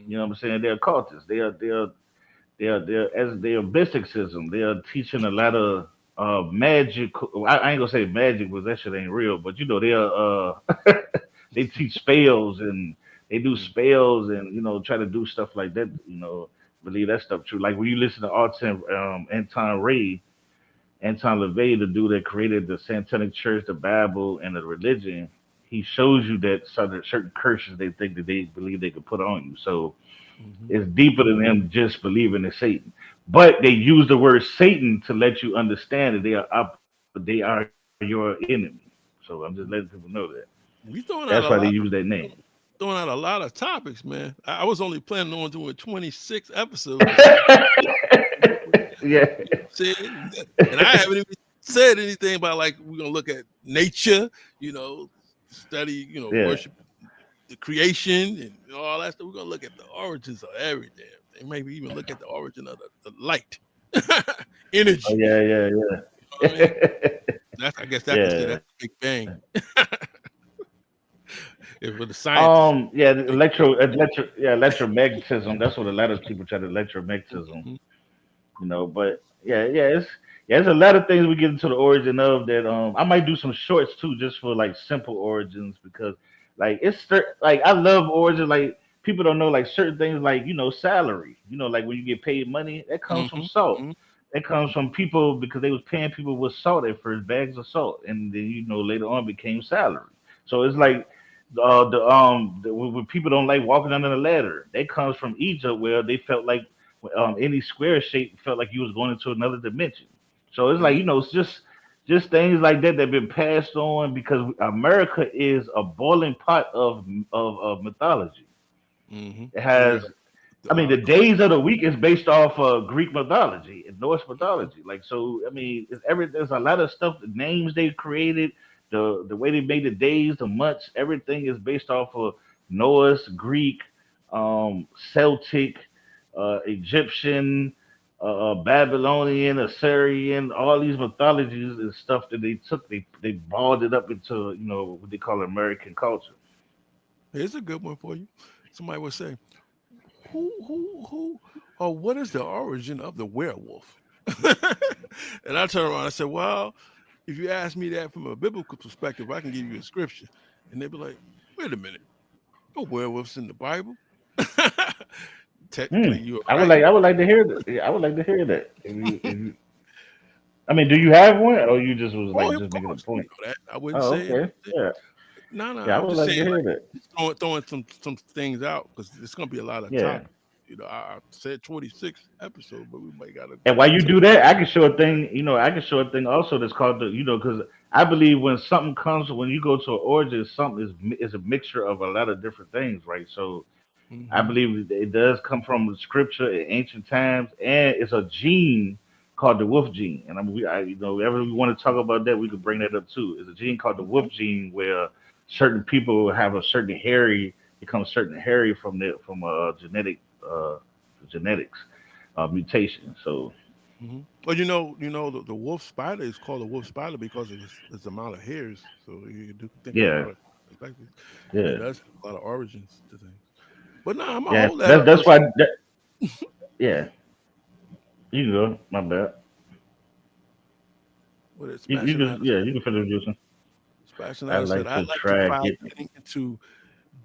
You know mm-hmm. what I'm saying? They're occultists. They are mysticism. They are teaching a lot of magic. I ain't gonna say magic because that shit ain't real, but they are they teach spells and they do Mm. spells and try to do stuff like that. Believe that stuff true. Like when you listen to Anton LaVey, the dude that created the Satanic Church, the Bible, and the religion, he shows you that certain curses they think that they believe they could put on you. So Mm-hmm. it's deeper than them just believing in Satan. But they use the word Satan to let you understand that they are your enemy. So I'm just letting people know that. We throwing out That's a why they lot. use that name. Throwing out a lot of topics, man. I was only planning on doing 26 episodes, and Yeah, said, and I haven't even said anything about like we're gonna look at nature, study, yeah. worship the creation and all that stuff. We're gonna look at the origins of every damn thing. Maybe even look at the origin of the light, Oh energy. yeah, yeah, You know what I mean? yeah. That's, I guess that could say Yeah. that's the Big Bang. If with the scientists, Yeah, the Big Bang. electromagnetism. That's what a lot of people try to electromagnetism. Mhm. But yeah, it's a lot of things we get into the origin of that. I might do some shorts too, just for like simple origins because like like I love origin. Like people don't know like certain things like salary. Like when you get paid money, that comes from Mhm. salt. Mhm. That comes from people because they was paying people with salt at first, bags of salt, and then later on became salary. So it's like when people don't like walking under the ladder, that comes from Egypt where they felt like any square shape felt like you was going into another dimension. So it's like Mhm. it's just things like that that been passed on because America is a boiling pot of mythology. Mhm. It And we has got I a mean, lot the of culture. days of the week is based off of Greek mythology and Norse Mhm. mythology. Like, so, I mean, there's a lot of stuff, the names they created, the way they made the days, the months, everything is based off of Norse, Greek, Celtic, Egyptian, Babylonian, Assyrian, all these mythologies and stuff that they balled it up into, what they call American culture. Here's a good one for you. Somebody would say, who, or what is the origin of the werewolf? And I turn around and I said, well, if you ask me that from a biblical perspective, I can give you a scripture. And they'd be like, wait a minute, no werewolves in the Bible. Hmm. Technically, you're I would right. like, I would like to hear that. Yeah, I would like to hear that. If you, I mean, do you have one, or you just was Oh, like of just making a course, you point? know that. I wouldn't Oh, say it. okay. Yeah. No, no. Yeah, I I'm would just like saying, to hear like, that. just throwing some things out because it's gonna be a lot of Yeah. topics. You know, I said 26 episodes, but we might gotta And while you take. do that, I can show a thing. I can show a thing also that's called because I believe when something comes, when you go to an origin, something is a mixture of a lot of different things, right? So I Hmm. believe it does come from scripture in ancient times, and it's a gene called the wolf gene. And I mean, whenever we want to talk about that, we could bring that up too. It's a gene called the wolf Okay. gene, where certain people have a certain hairy, become certain hairy from uh, genetics mutation. So Hmm. Well, the wolf spider is called a wolf spider because of its amount of hairs. So you do think yeah, about it perspective. It yeah, does have a lot of origins to things. But no, I'm gonna yeah. hold that That's up that's because why. Yeah, you can go. My bad. with it You smashing can out, yeah, you can finish juicing. smashing I out, I said like I'd to like to try try getting. getting into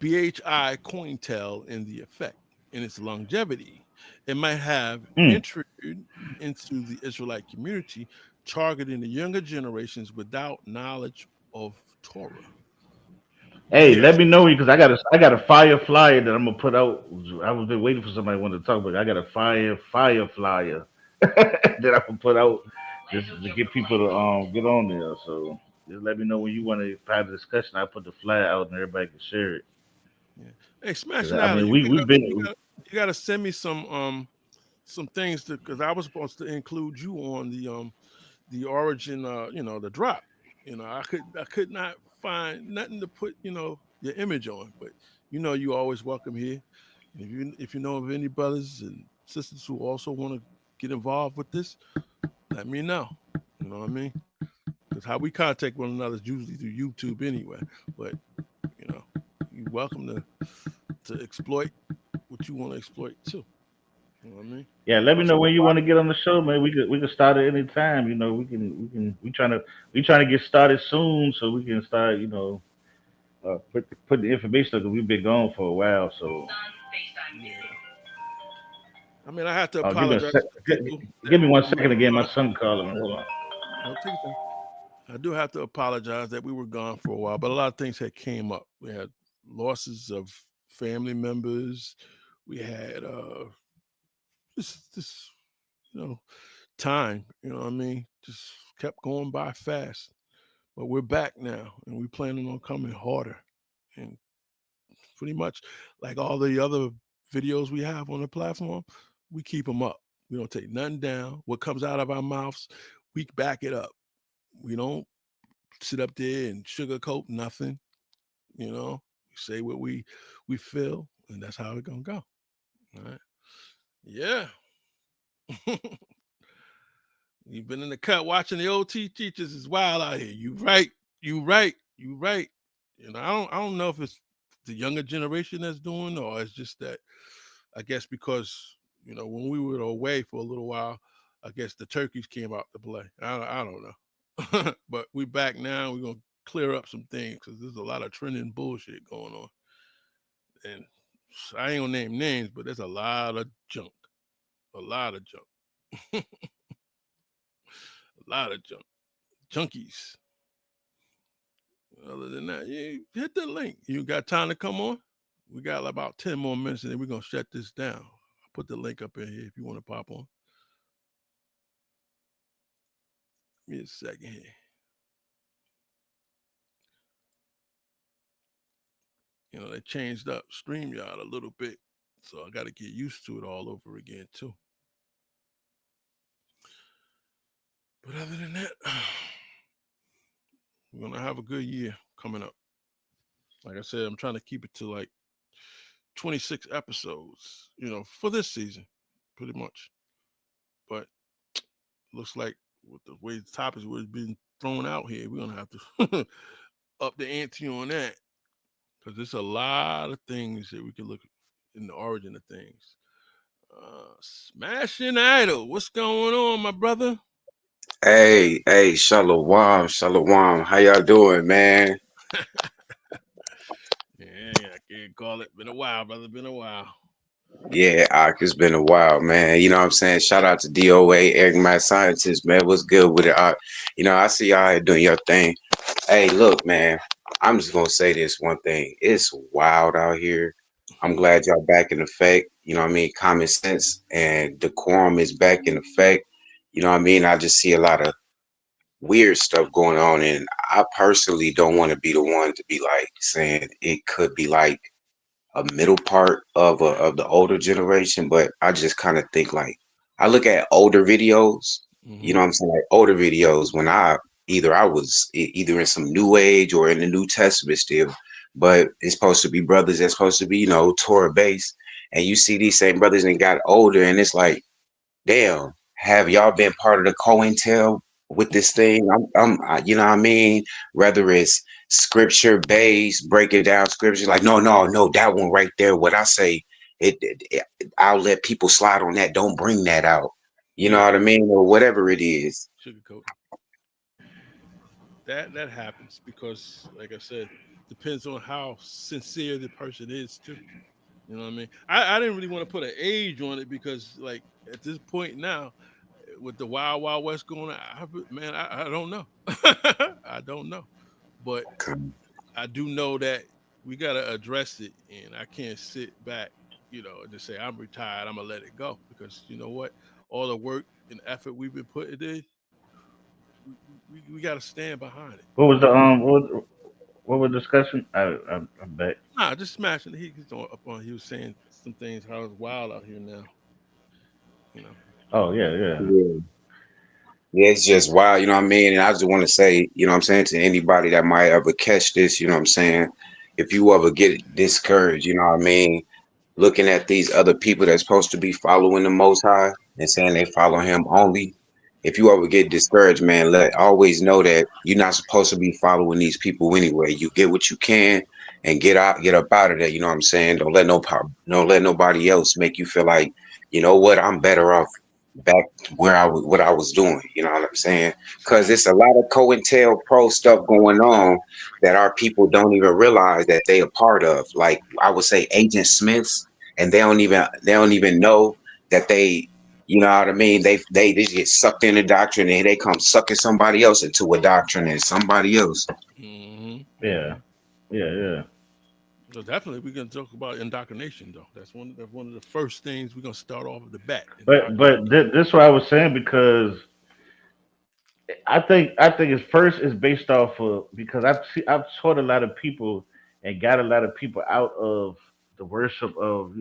BHI Cointel and the effect in its longevity. It might have Mm. entered into the Israelite community, targeting the younger generations without knowledge of Torah. Hey, Yes. let me know because I got a fire flyer that I'm gonna put out. I was been waiting for somebody wanted to talk about. I got a fire flyer that I can put out just to get people to get on there. So just let me know when you want to have a discussion. I put the flyer out and everybody can share it. Yeah. Hey, 'Cause, smashing I out, mean, you we've got been you got to send me some things to because I was supposed to include you on the origin the drop. I could not find nothing to put your image on, but you always welcome here. And if you know of any brothers and sisters who also want to get involved with this, let me know. You know what I mean? Because how we contact one another is usually through YouTube anyway. But you know, you're welcome to exploit what you want to exploit too. You know what I mean? yeah. Let me Also, know when you want to get on the show, man. We can start at any time. We trying to get started soon so we can start. Put the information because we've been gone for a while. So yeah. I mean, I have to give me a apologize sec. to people Give that me one we were second again. My gone. son calling me. Hold on. Take your time. I do have to apologize that we were gone for a while, but a lot of things had came up. We had losses of family members. We had this you know time. You know what I mean? Just kept going by fast. But we're back now, and we're planning on coming harder. And pretty much like all the other videos we have on the platform, we keep them up. We don't take nothing down. What comes out of our mouths, we back it up. We don't sit up there and sugarcoat nothing. We say what we feel, and that's how it's gonna go. All right. Yeah. You've been in the cut watching the OT teachers is wild out here. You right. You right. You right. I don't know if it's the younger generation that's doing, or it's just that I guess because when we were away for a little while, I guess the turkeys came out to play. I don't know, but we back now. We're gonna clear up some things because there's a lot of trending bullshit going on, and I ain't gonna name names, but there's a lot of junk, a lot of junk, a lot of junk, junkies. Other than that, you hit the link. You got time to come on? We got about 10 more minutes, and then we're gonna shut this down. I'll put the link up in here if you want to pop on. Give me a second here. They changed up StreamYard a little bit, so I got to get used to it all over again too. But other than that, we're gonna have a good year coming up. Like I said, I'm trying to keep it to like 26 episodes, for this season, pretty much. But looks like with the way the topics were being thrown out here, we're gonna have to up the ante on that because there's a lot of things that we can look at in the origin of things. Smashing Idol, what's going on, my brother? Hey, Shalom, Shalom. How y'all doing, man? Yeah, I can't call it. Been a while, brother. Been a while. Yeah, Ak, it's been a while, man. You know what I'm saying? Shout out to DOA, Eric Mad Scientist, man. What's good with it, Ak? You know, I see y'all here doing your thing. Hey, look, man, I'm just gonna say this one thing. It's wild out here. I'm glad y'all back in effect. You know what I mean? Common sense and decorum is back in effect. You know what I mean? I just see a lot of weird stuff going on, and I personally don't want to be the one to be like saying it could be like a middle part of the older generation, but I just kind of think like I look at older videos, you Hmm. know what I'm saying, like older videos when I was either in some new age or in the New Testament still, but it's supposed to be brothers that's supposed to be, you know, Torah based, and you see these same brothers and got older, and it's like damn, have y'all been part of the COINTEL with this thing? You know what I mean? Whether it's scripture based, breaking down scripture, like, no, no, no, that one right there, what I say, I'll let people slide on that. Don't bring that out. You know Yeah, what I mean? Or whatever it is. sugarcoat. That happens because, like I said, depends on how sincere the person is too. You know what I mean? I didn't really want to put an age on it because, like, at this point now, with the Wild Wild West going on, man, I don't know. I don't know, but I do know that we gotta address it, and I can't sit back, and just say I'm retired. I'm gonna let it go because you know what? All the work and effort we've been putting in, we gotta stand behind it. What was the what was the discussion? I bet. Nah, just smashing. He's on up on. He was saying some things how it's wild out here now. You know. Oh yeah, yeah. Yeah. Yeah, it's just wild, you know what I mean? And I just want to say, you know what I'm saying, to anybody that might ever catch this, you know what I'm saying? If you ever get discouraged, you know what I mean? Looking at these other people that's supposed to be following the Most High and saying they follow Him only. If you ever get discouraged, man, let always know that you're not supposed to be following these people anyway. You get what you can and get up out of there. You know what I'm saying? Don't let nobody else make you feel like, you know what, I'm better off back where what I was doing. You know what I'm saying? Because it's Facts. a lot of COINTELPRO stuff going on that our people don't even realize that they are part of. Like I would say Agent Smiths, and they don't even know that they, you know what I mean, they just get sucked in a doctrine and they come sucking somebody else into a doctrine and somebody else. Hmm. Yeah, yeah, yeah. So definitely, we're gonna talk about indoctrination, though. That's one of the first things we're gonna start off with the bat. Indoctrination. This is what I was saying because I think it's first is based off of because I've taught a lot of people and got a lot of people out of the worship of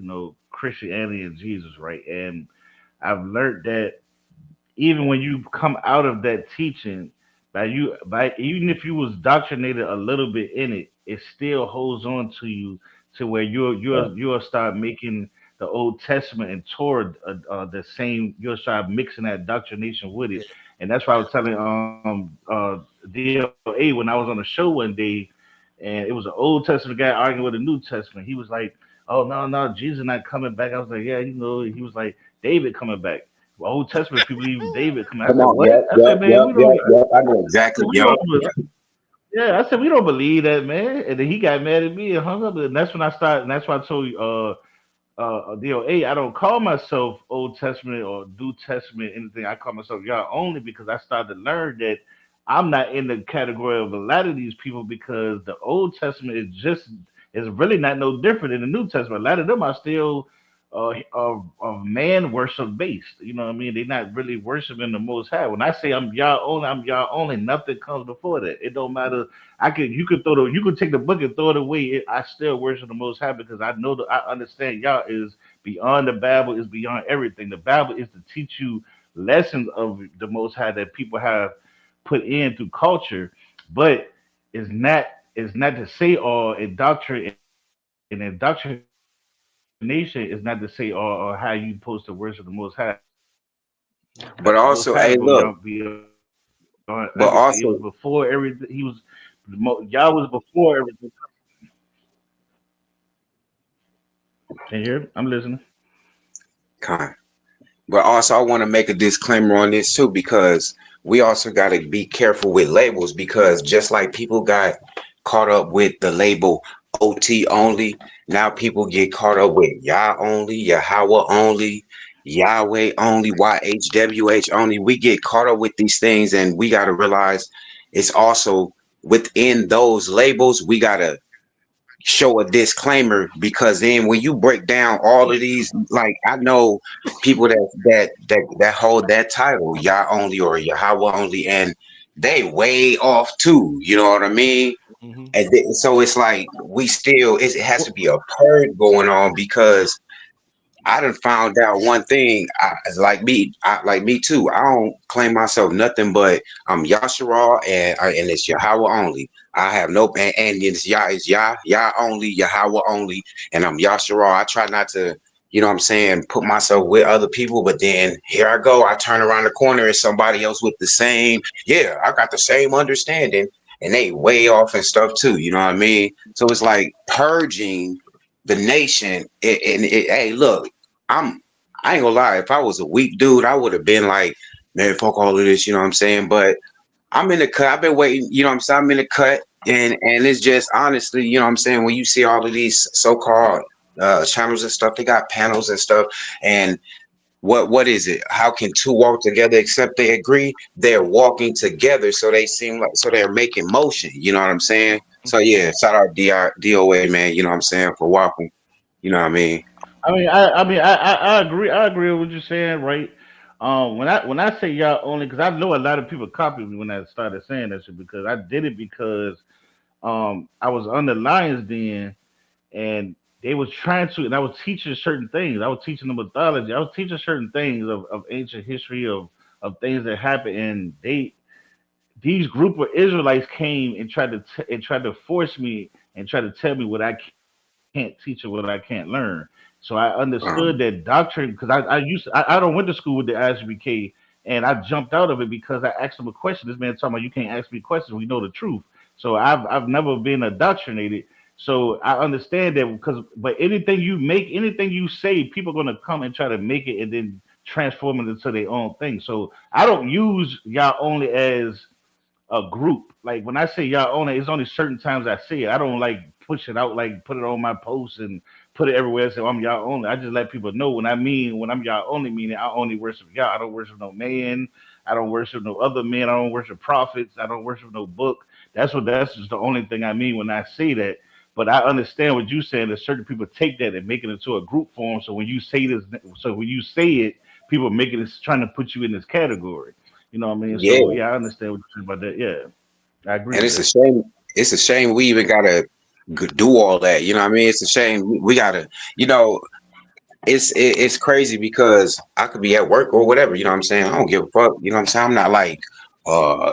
Christianity and Jesus, right? And I've learned that even when you come out of that teaching, by even if you was doctrinated a little bit in it, it still holds on to you to where you'll start making the Old Testament and Torah the same. You'll start mixing that doctrination with it, Yeah, and that's why I was telling DLA when I was on the show one day, and it was an Old Testament guy arguing with a New Testament. He was like, "Oh no, no, Jesus not coming back." I was like, "Yeah, you know." He was like, "David coming back." Well, Old Testament people believe David coming. I Come said, on, "What?" yep, I yep, said, "Man, yep, we don't." yep, yep. I know I said, exactly, we yep. don't. Yeah, I said we don't believe that, man. And then he got mad at me and hung up. And that's when I started. And that's why I told you, DOA. I don't call myself Old Testament or New Testament anything. I call myself y'all only because I started to learn that I'm not in the category of a lot of these people because the Old Testament is really not no different than the New Testament. A lot of them are still of man worship based. You know what I mean? They're not really worshiping the Most High. When I say I'm y'all only, I'm y'all only. Nothing comes before that. It don't matter. You could take the book and throw it away. I still worship the Most High because I know that I understand y'all is beyond the Bible, is beyond everything. The Bible is to teach you lessons of the Most High that people have put in through culture, but it's not it's not to say or indoctrinate and indoctrination is not to say or how you supposed to worship the Most High. The But Most also, High hey, go look, beyond everything. It was but before also, everything. Y'all was before everything. Can you hear? I'm listening. kind. But also, I want to make a disclaimer on this too, because we also got to be careful with labels, because just like people got caught up with the label OT only. Now people get caught up with Yah only, Yahweh only, Yahweh only, YHWH only. We get caught up with these things, and we got to realize it's also within those labels. We got to show a disclaimer, because then when you break down all of these, like I know people that hold that title, Yah only or Yahweh only, and they way off too. You know what I mean? Hmm. And so it's like we still, it has to be a purge going on, because I done found out one thing. Like me too. I don't claim myself nothing but I'm Yasharal, and it's Yahweh only. I have no, and it's Yah only, Yahweh only, and I'm Yasharal. I try not to, what I'm saying, put myself with other people, but then here I go. I turn around the corner and somebody else with the same. Yeah, I got the same understanding, and they way off and stuff too. You know what I mean? So it's like purging the nation. Hey, look. I'm I ain't gonna lie, if I was a weak dude, I would have been like, man, fuck all of this, you know what I'm saying? But I'm in the cut. I've been waiting, you know what I'm saying? I'm in the cut, and it's just honestly, you know what I'm saying, when you see all of these so-called channels and stuff, they got panels and stuff, and what is it? How can two walk together except they agree? They're walking together, so they seem like, so they're making motion, you know what I'm saying? So yeah, shout out DOA, man, you know what I'm saying, for walking, you know what I mean? I agree. I agree with what you're saying, right? When I say y'all only, because I know a lot of people copied me when I started saying that shit, because I did it because I was under Lions Den, and they was trying to, and I was teaching certain things. I was teaching them mythology. I was teaching certain things of ancient history of things that happened, and these group of Israelites came and tried to force me and try to tell me what I can't teach or what I can't learn. So I understood Um, that doctrine, because I don't went to school with the ISBK, and I jumped out of it because I asked him a question. This man talking about, you can't ask me questions. We know the truth. So I've never been indoctrinated. So I understand that, because but anything you make, anything you say, people are gonna come and try to make it and then transform it into their own thing. So I don't use y'all only as a group. Like when I say y'all own it, it's only certain times I say it. I don't like push it out, like put it on my posts and put it everywhere and say, I'm y'all only. I just let people know when I'm y'all only, meaning I only worship y'all. I don't worship no man. I don't worship no other men. I don't worship prophets. I don't worship no book. That's just the only thing I mean when I say that. But I understand what you're saying, that certain people take that and make it into a group form. So when you say this, so when you say it, people make it, trying to put you in this category. You know what I mean? So yeah. yeah, I understand what you're saying about that. Yeah, I agree And with it's a that. shame. It's a shame we even gotta do all that. You know what I mean? It's a shame we gotta. You know, it's crazy, because I could be at work or whatever. You know what I'm saying? I don't give a fuck. You know what I'm saying? I'm not like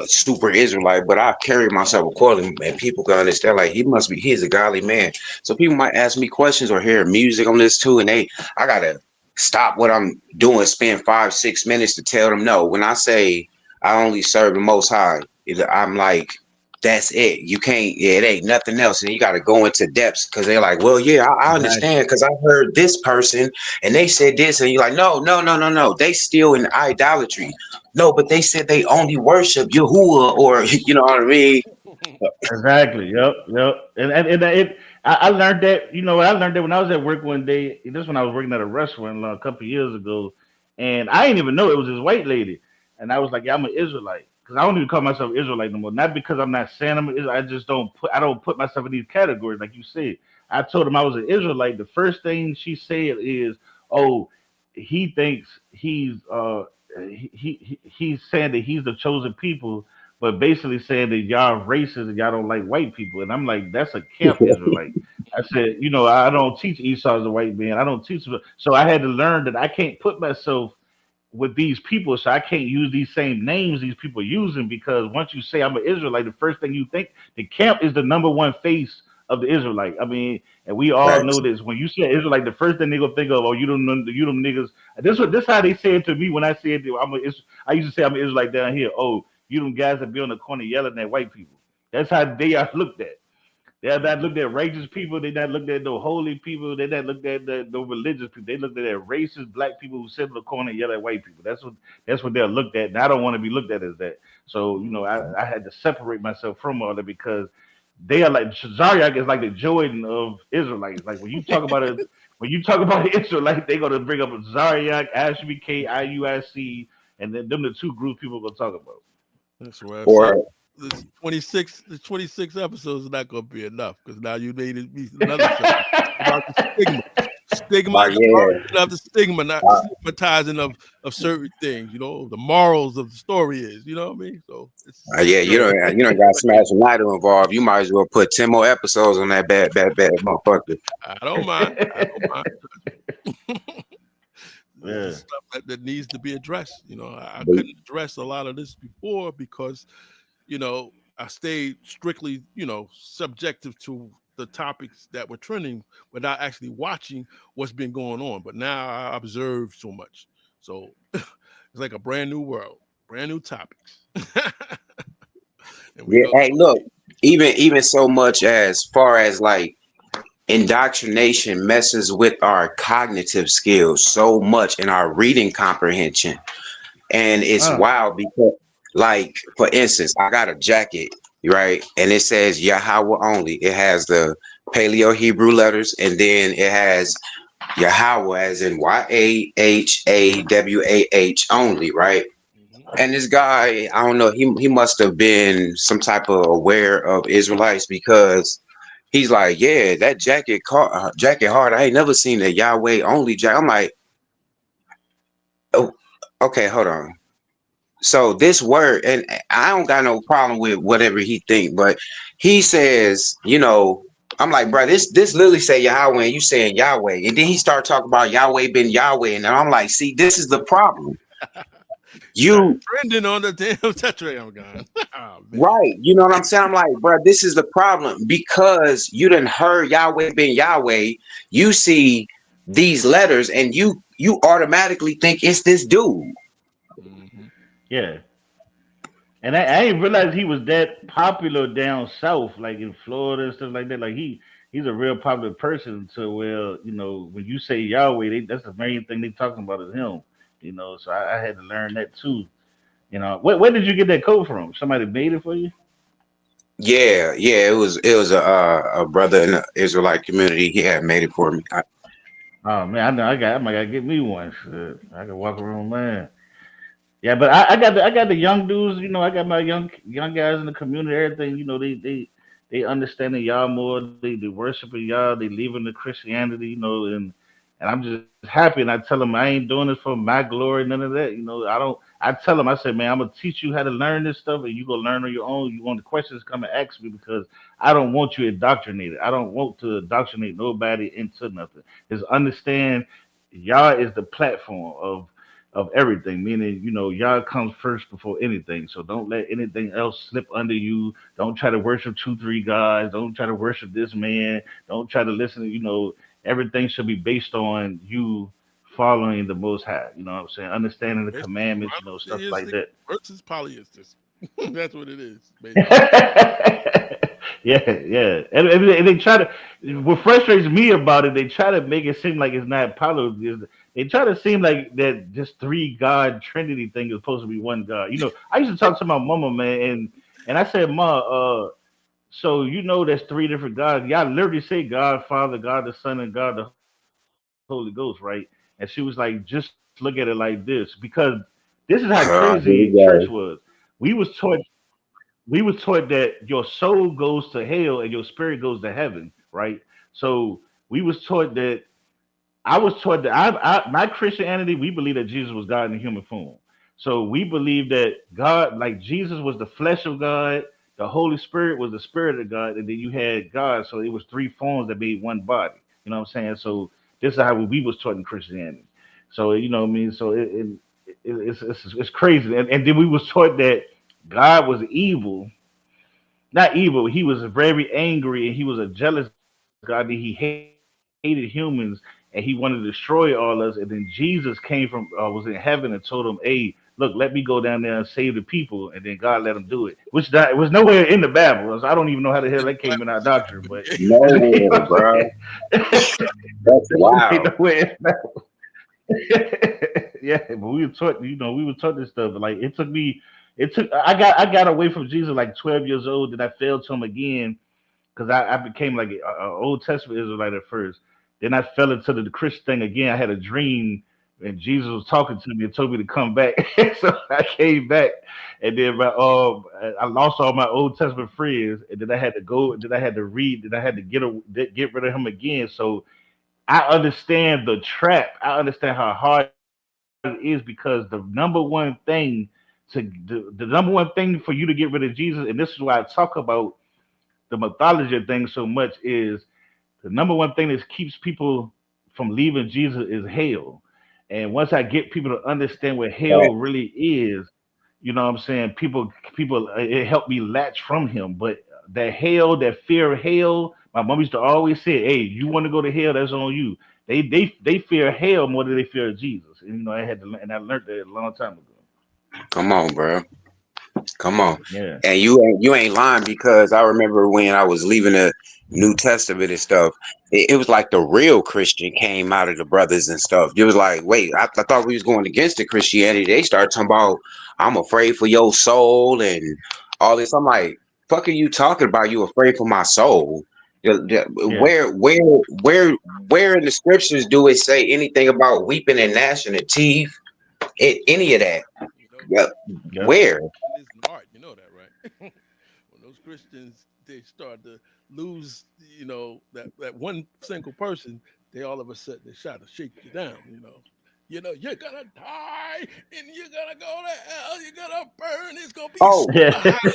super Israelite, but I carry myself accordingly, and people can understand. Like he's a godly man. So people might ask me questions or hear music on this too, and I gotta stop what I'm doing, spend 5 6 minutes to tell them no. When I say I only serve the Most High, I'm like, that's it. You can't. Yeah, it ain't nothing else, and you got to go into depths, because they're like, well, yeah, I Exactly. understand, because I heard this person and they said this, and you're like, no, no, no, no, no. They still in idolatry. No, but they said they only worship Yahuwah, or you know what I mean? Exactly. Yep. Yep. And I learned that. I learned that when I was at work one day. This when I was working at a restaurant a couple of years ago, and I didn't even know it was this white lady. And I was like, "Yeah, I'm an Israelite," because I don't even call myself Israelite no more. Not because I'm not saying I'm an Israelite. I don't put myself in these categories like you said. I told him I was an Israelite. The first thing she said is, "Oh, he thinks he's saying that he's the chosen people, but basically saying that y'all racist and y'all don't like white people." And I'm like, that's a camp Israelite. I said, I don't teach Esau as a white man. I don't teach. So I had to learn that I can't put myself with these people, so I can't use these same names these people are using, because once you say I'm an Israelite, the first thing you think, the camp is the number one face of the Israelite. I mean, and we all know Facts. this. When you say Israelite, the first thing they gonna think of, oh, you don't know, you them niggas. This how they say it to me when I said I used to say I'm an Israelite down here. Oh, you them guys that be on the corner yelling at white people. That's how they are looked at. They have not looked at righteous people. They not looked at no holy people. They not looked at no religious people. They looked at racist black people who sit in the corner and yell at white people. That's what they're looked at. And I don't want to be looked at as that. So I had to separate myself from all that, because they are like Zaryak is like the Jordan of Israelites. Like when you talk about it, when you talk about the Israelite, they're gonna bring up Zaryak, HBK, IUIC, and then them the two groups people are gonna talk about. That's why I said Or the 26 episodes is not going to be enough because now you need another show about the stigma, the yeah, origin of the stigma, not stigmatizing of certain things. You know, the morals of the story is. You know what I mean? So yeah, you don't got Smash and Lido involved. You might as well put 10 more episodes on that bad motherfucker. I don't mind. I don't mind. This Yeah. is stuff that needs to be addressed. You know, I But couldn't address a lot of this before because, you know, I stayed strictly, you know, subjective to the topics that were trending without actually watching what's been going on. But now I observe so much. So it's like a brand new world, brand new topics. And we yeah, go, hey, look, even so much as far as like indoctrination messes with our cognitive skills so much in our reading comprehension. And it's wild because, like, for instance, I got a jacket, right? And it says Yahweh only. It has the Paleo Hebrew letters, and then it has Yahweh as in YAHAWAH only, right? And this guy, I don't know, he must have been some type of aware of Israelites because he's like, yeah, that jacket hard. I ain't never seen a Yahweh only jacket. I'm like, oh, okay, hold on. So this word, and I don't got no problem with whatever he think, but he says, you know, I'm like, bro, this literally say Yahweh, and you saying Yahweh, and then he start talking about Yahweh been Yahweh, and I'm like, see, this is the problem. You trending on the damn tetragon. Oh, right, you know what I'm saying? I'm like, bro, this is the problem because you done heard Yahweh been Yahweh. You see these letters, and you automatically think it's this dude. Yeah. And I didn't realize he was that popular down south, like in Florida and stuff like that. Like he's a real popular person. So well, you know, when you say Yahweh, that's the main thing they talking about is him. You know, so I had to learn that too. You know, where did you get that code from? Somebody made it for you? Yeah, it was a brother in the Israelite community. He had made it for me. Oh man, I know I might gotta get me one. Shit. I can walk around, man. Yeah, but I got the young dudes. You know, I got my young guys in the community. Everything. You know, they understanding y'all more. They worshiping y'all. They leaving the Christianity. You know, and I'm just happy. And I tell them I ain't doing this for my glory. None of that. You know, I don't. I tell them I said, man, I'm gonna teach you how to learn this stuff, and you go learn on your own. You want the questions, come and ask me because I don't want you indoctrinated. I don't want to indoctrinate nobody into nothing. Just understand, y'all is the platform of everything, meaning, you know, Yah comes first before anything. So don't let anything else slip under you. Don't try to worship two, three gods. Don't try to worship this man. Don't try to listen to, you know, everything should be based on you following the most high. You know what I'm saying? Understanding the It's commandments, you know, stuff like monotheistic that. versus polytheistic. That's what it is. Yeah. And they try to, what frustrates me about it, they try to make it seem like it's not polytheism. They try to seem like that just three God Trinity thing is supposed to be one God. You know, I used to talk to my mama, man, and I said, Ma, so you know there's three different gods. Y'all literally say God Father, God the Son, and God the Holy Ghost, right? And she was like, just look at it like this, because this is how Here we crazy church go. was. We was taught that your soul goes to hell and your spirit goes to heaven, right? So we was taught that I was taught that my Christianity, we believe that Jesus was God in human form. So we believe that God, like Jesus was the flesh of God, the Holy Spirit was the spirit of God, and then you had God. So it was three forms that made one body. You know what I'm saying? So this is how we was taught in Christianity. So you know what I mean? So it's crazy. And then we was taught that God was evil, not evil. He was very angry and he was a jealous God. That he hated humans and he wanted to destroy all us. And then Jesus came from was in heaven and told him, "Hey, look, let me go down there and save the people." And then God let him do it, which that was nowhere in the Bible. So I don't even know how the hell that came in our doctrine, but you Nowhere, know what bro. I'm That's saying? Ain't wild. nowhere in the Bible. Yeah, but we were taught, you know, we were taught this stuff. But like it took I got away from Jesus like 12 years old, then I fell to him again. because I became like a Old Testament Israelite at first. Then I fell into the Christian thing again. I had a dream, and Jesus was talking to me and told me to come back. So I came back, and then I lost all my Old Testament friends, and then I had to go, and then I had to read, then I had to get rid of him again. So I understand the trap. I understand how hard it is because the number one thing the number one thing for you to get rid of Jesus, and this is why I talk about the mythology thing so much, is the number one thing that keeps people from leaving Jesus is hell. And once I get people to understand what hell really is, you know what I'm saying? People, it helped me latch from him. But that hell, that fear of hell, my mom used to always say, "Hey, you want to go to hell? That's on you." They fear hell more than they fear Jesus. And I learned that a long time ago. Come on, bro. Come on. Yeah. And you ain't lying, because I remember when I was leaving the New Testament and stuff, it was like the real Christian came out of the brothers and stuff. It was like, wait, I thought we was going against the Christianity. They started talking about, I'm afraid for your soul and all this. I'm like, fuck are you talking about? You afraid for my soul? Where in the scriptures do it say anything about weeping and gnashing of teeth? Any of that? Yeah. Yeah. Where? It's art, you know that, right? When those Christians they start to lose, that one single person, they all of a sudden they try to shake you down, you're gonna die and you're gonna go to hell, you're gonna burn, it's gonna be Oh, super hot.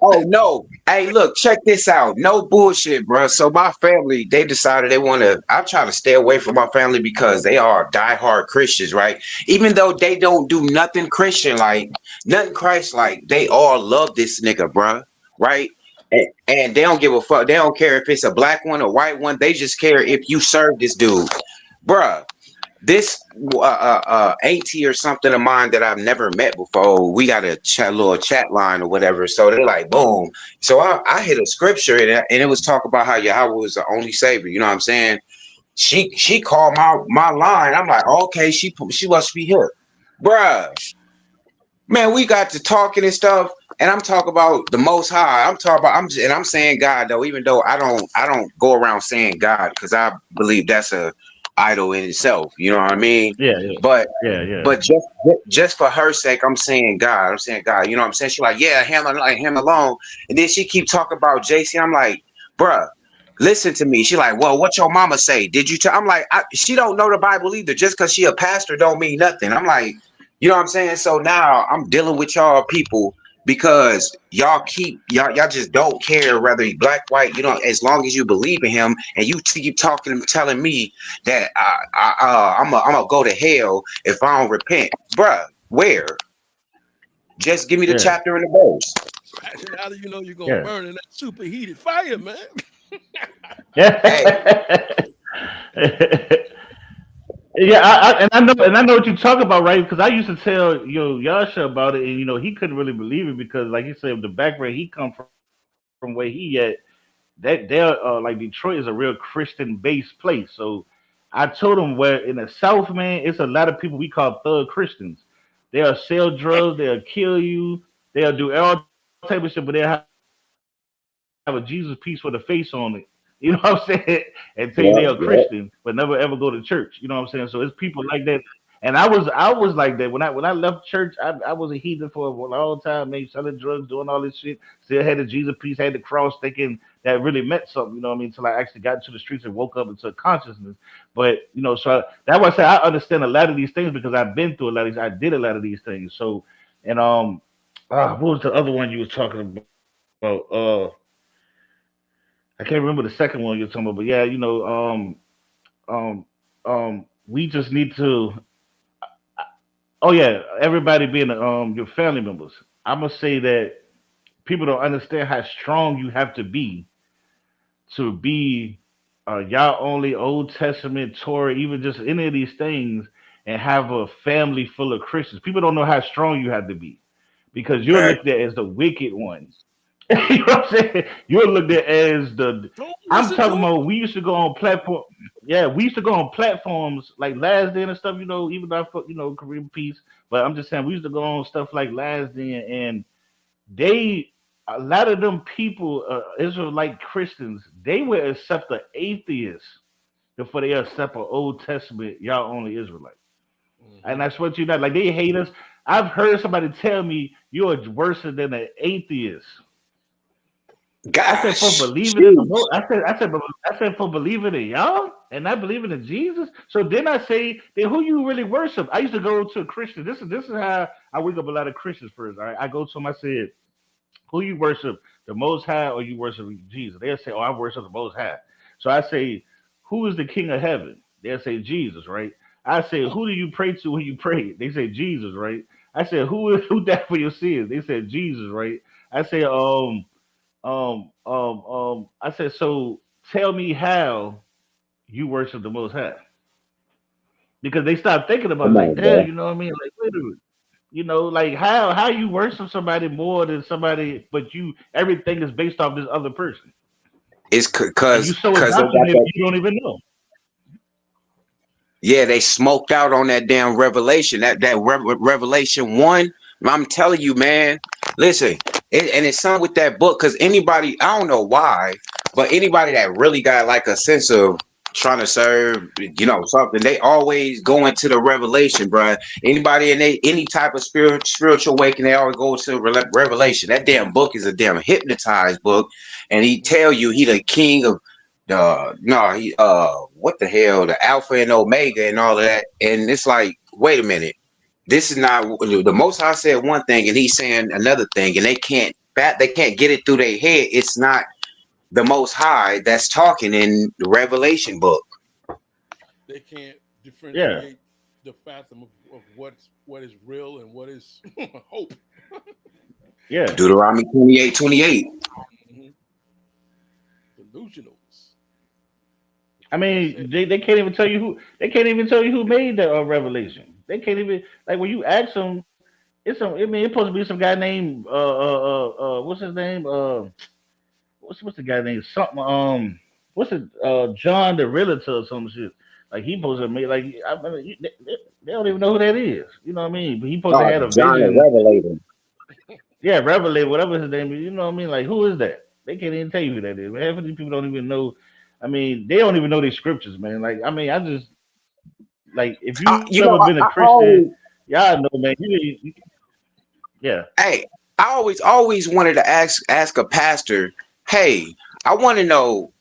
oh no. Hey, look, check this out. No bullshit, bro. So my family, they decided they want to. I try to stay away from my family because they are diehard Christians, right? Even though they don't do nothing Christian like, nothing Christ like, they all love this nigga, bro. Right? And they don't give a fuck. They don't care if it's a black one or white one. They just care if you serve this dude, bruh. This auntie or something of mine that I've never met before, we got a little chat line or whatever. So they're like, boom. So I hit a scripture, and it was talk about how Yahweh was the only savior. You know what I'm saying? She called my line. I'm like, okay, she must be here, bruh. Man, we got to talking and stuff, and I'm talking about the Most High. I'm saying God though, even though I don't go around saying God, because I believe that's a idol in itself. You know what I mean? Yeah. But Yeah. but just for her sake, I'm saying God. I'm saying God. You know what I'm saying? She like, yeah, him alone. And then she keep talking about JC. I'm like, bruh, listen to me. She like, well, what your mama say? Did you I'm like, she don't know the Bible either. Just because she a pastor don't mean nothing. I'm like, you know what I'm saying? So now I'm dealing with y'all people because y'all just don't care whether he black, white, as long as you believe in him, and you keep talking and telling me that I'm gonna go to hell if I don't repent. Bruh, where? Just give me the chapter and the verse. Actually, how do you know you're gonna burn in that superheated fire, man? Yeah, I know what you talk about, right? Because I used to tell Yasha about it, and he couldn't really believe it because, like you said, the background he come from where he at, that they're like Detroit is a real Christian based place. So I told him where in the South, man, it's a lot of people we call thug Christians. They'll sell drugs, they'll kill you, they'll do all type of shit, but they'll have a Jesus piece with a face on it. You know what I'm saying? And tell you they are Christian, but never ever go to church. You know what I'm saying? So it's people like that. And I was like that when I left church. I was a heathen for a long time, man, selling drugs, doing all this shit. Still had the Jesus piece, had the cross, thinking that really meant something. You know what I mean? Until I actually got into the streets and woke up into consciousness. But so that's why I say I understand a lot of these things because I've been through a lot of these. I did a lot of these things. So and what was the other one you was talking about? I can't remember the second one you're talking about, but yeah, we just need to. Oh yeah, everybody being your family members. I'm gonna say that people don't understand how strong you have to be y'all only Old Testament, Torah, even just any of these things, and have a family full of Christians. People don't know how strong you have to be because you're looked at as the wicked ones. You know what I'm saying? You're looked at as I'm talking about we used to go on platform. Yeah, we used to go on platforms like Last Day and stuff, even though Korean Peace. But I'm just saying we used to go on stuff like Last Day and they a lot of them people, Israelite Christians, they will accept an atheist before they accept an Old Testament, y'all only Israelite. And that's what you know. Like they hate us. I've heard somebody tell me you're worse than an atheist. I said for Gosh, believing in the shoot. Lord. I said for believing in y'all and not believing in Jesus. So then I say, then who you really worship? I used to go to a Christian. This is how I wake up a lot of Christians first. All right, I go to them. I said, who you worship, the Most High, or you worship Jesus? They'll say, oh, I worship the Most High. So I say, who is the King of Heaven? They'll say Jesus, right? I say, who do you pray to when you pray? They say Jesus, right? I said, who died for your sins? They said Jesus, right? I say, I said, so tell me how you worship the Most High, because they start thinking about it, Come like, on, damn, bro. you know what I mean? Like, wait a minute. You know, like how you worship somebody more than somebody, but you everything is based off this other person, It's and you because so they got indoctrinated that. you don't even know. Yeah, they smoked out on that damn revelation. Revelation 1. I'm telling you, man. Listen, and it's something with that book because anybody, I don't know why, but anybody that really got like a sense of trying to serve, something, they always go into the revelation, bro. Anybody in any type of spiritual awakening, they always go to revelation. That damn book is a damn hypnotized book, and he tell you he the king of no, he what the hell, the Alpha and Omega and all of that. And it's like, wait a minute, this is not the Most High said one thing and he's saying another thing, and they can't get it through their head. It's not the Most High that's talking in the Revelation book. They can't Yeah, differentiate the fathom of what is real and what is hope. yeah. Deuteronomy 28:28. Mhm. Delusionals. I Like I said, mean, they can't even tell you who they can't even tell you who made the revelation. They can't even like when you ask them. It's some. I mean, it's supposed to be some guy named what's his name? What's the guy name? Something. What's it? John the Realtor or some shit. Like he supposed to make like I mean, they don't even know who that is. You know what I mean? But he supposed to Oh, have a John the vision. Revelator. Yeah, Revelate, whatever his name is. You know what I mean? Like who is that? They can't even tell you who that is. Half of these people don't even know. I mean, they don't even know these scriptures, man. Like I mean, I just like if you ever been a I Christian, always, y'all know, man. Yeah. hey, I always wanted to ask a pastor, hey, I want to know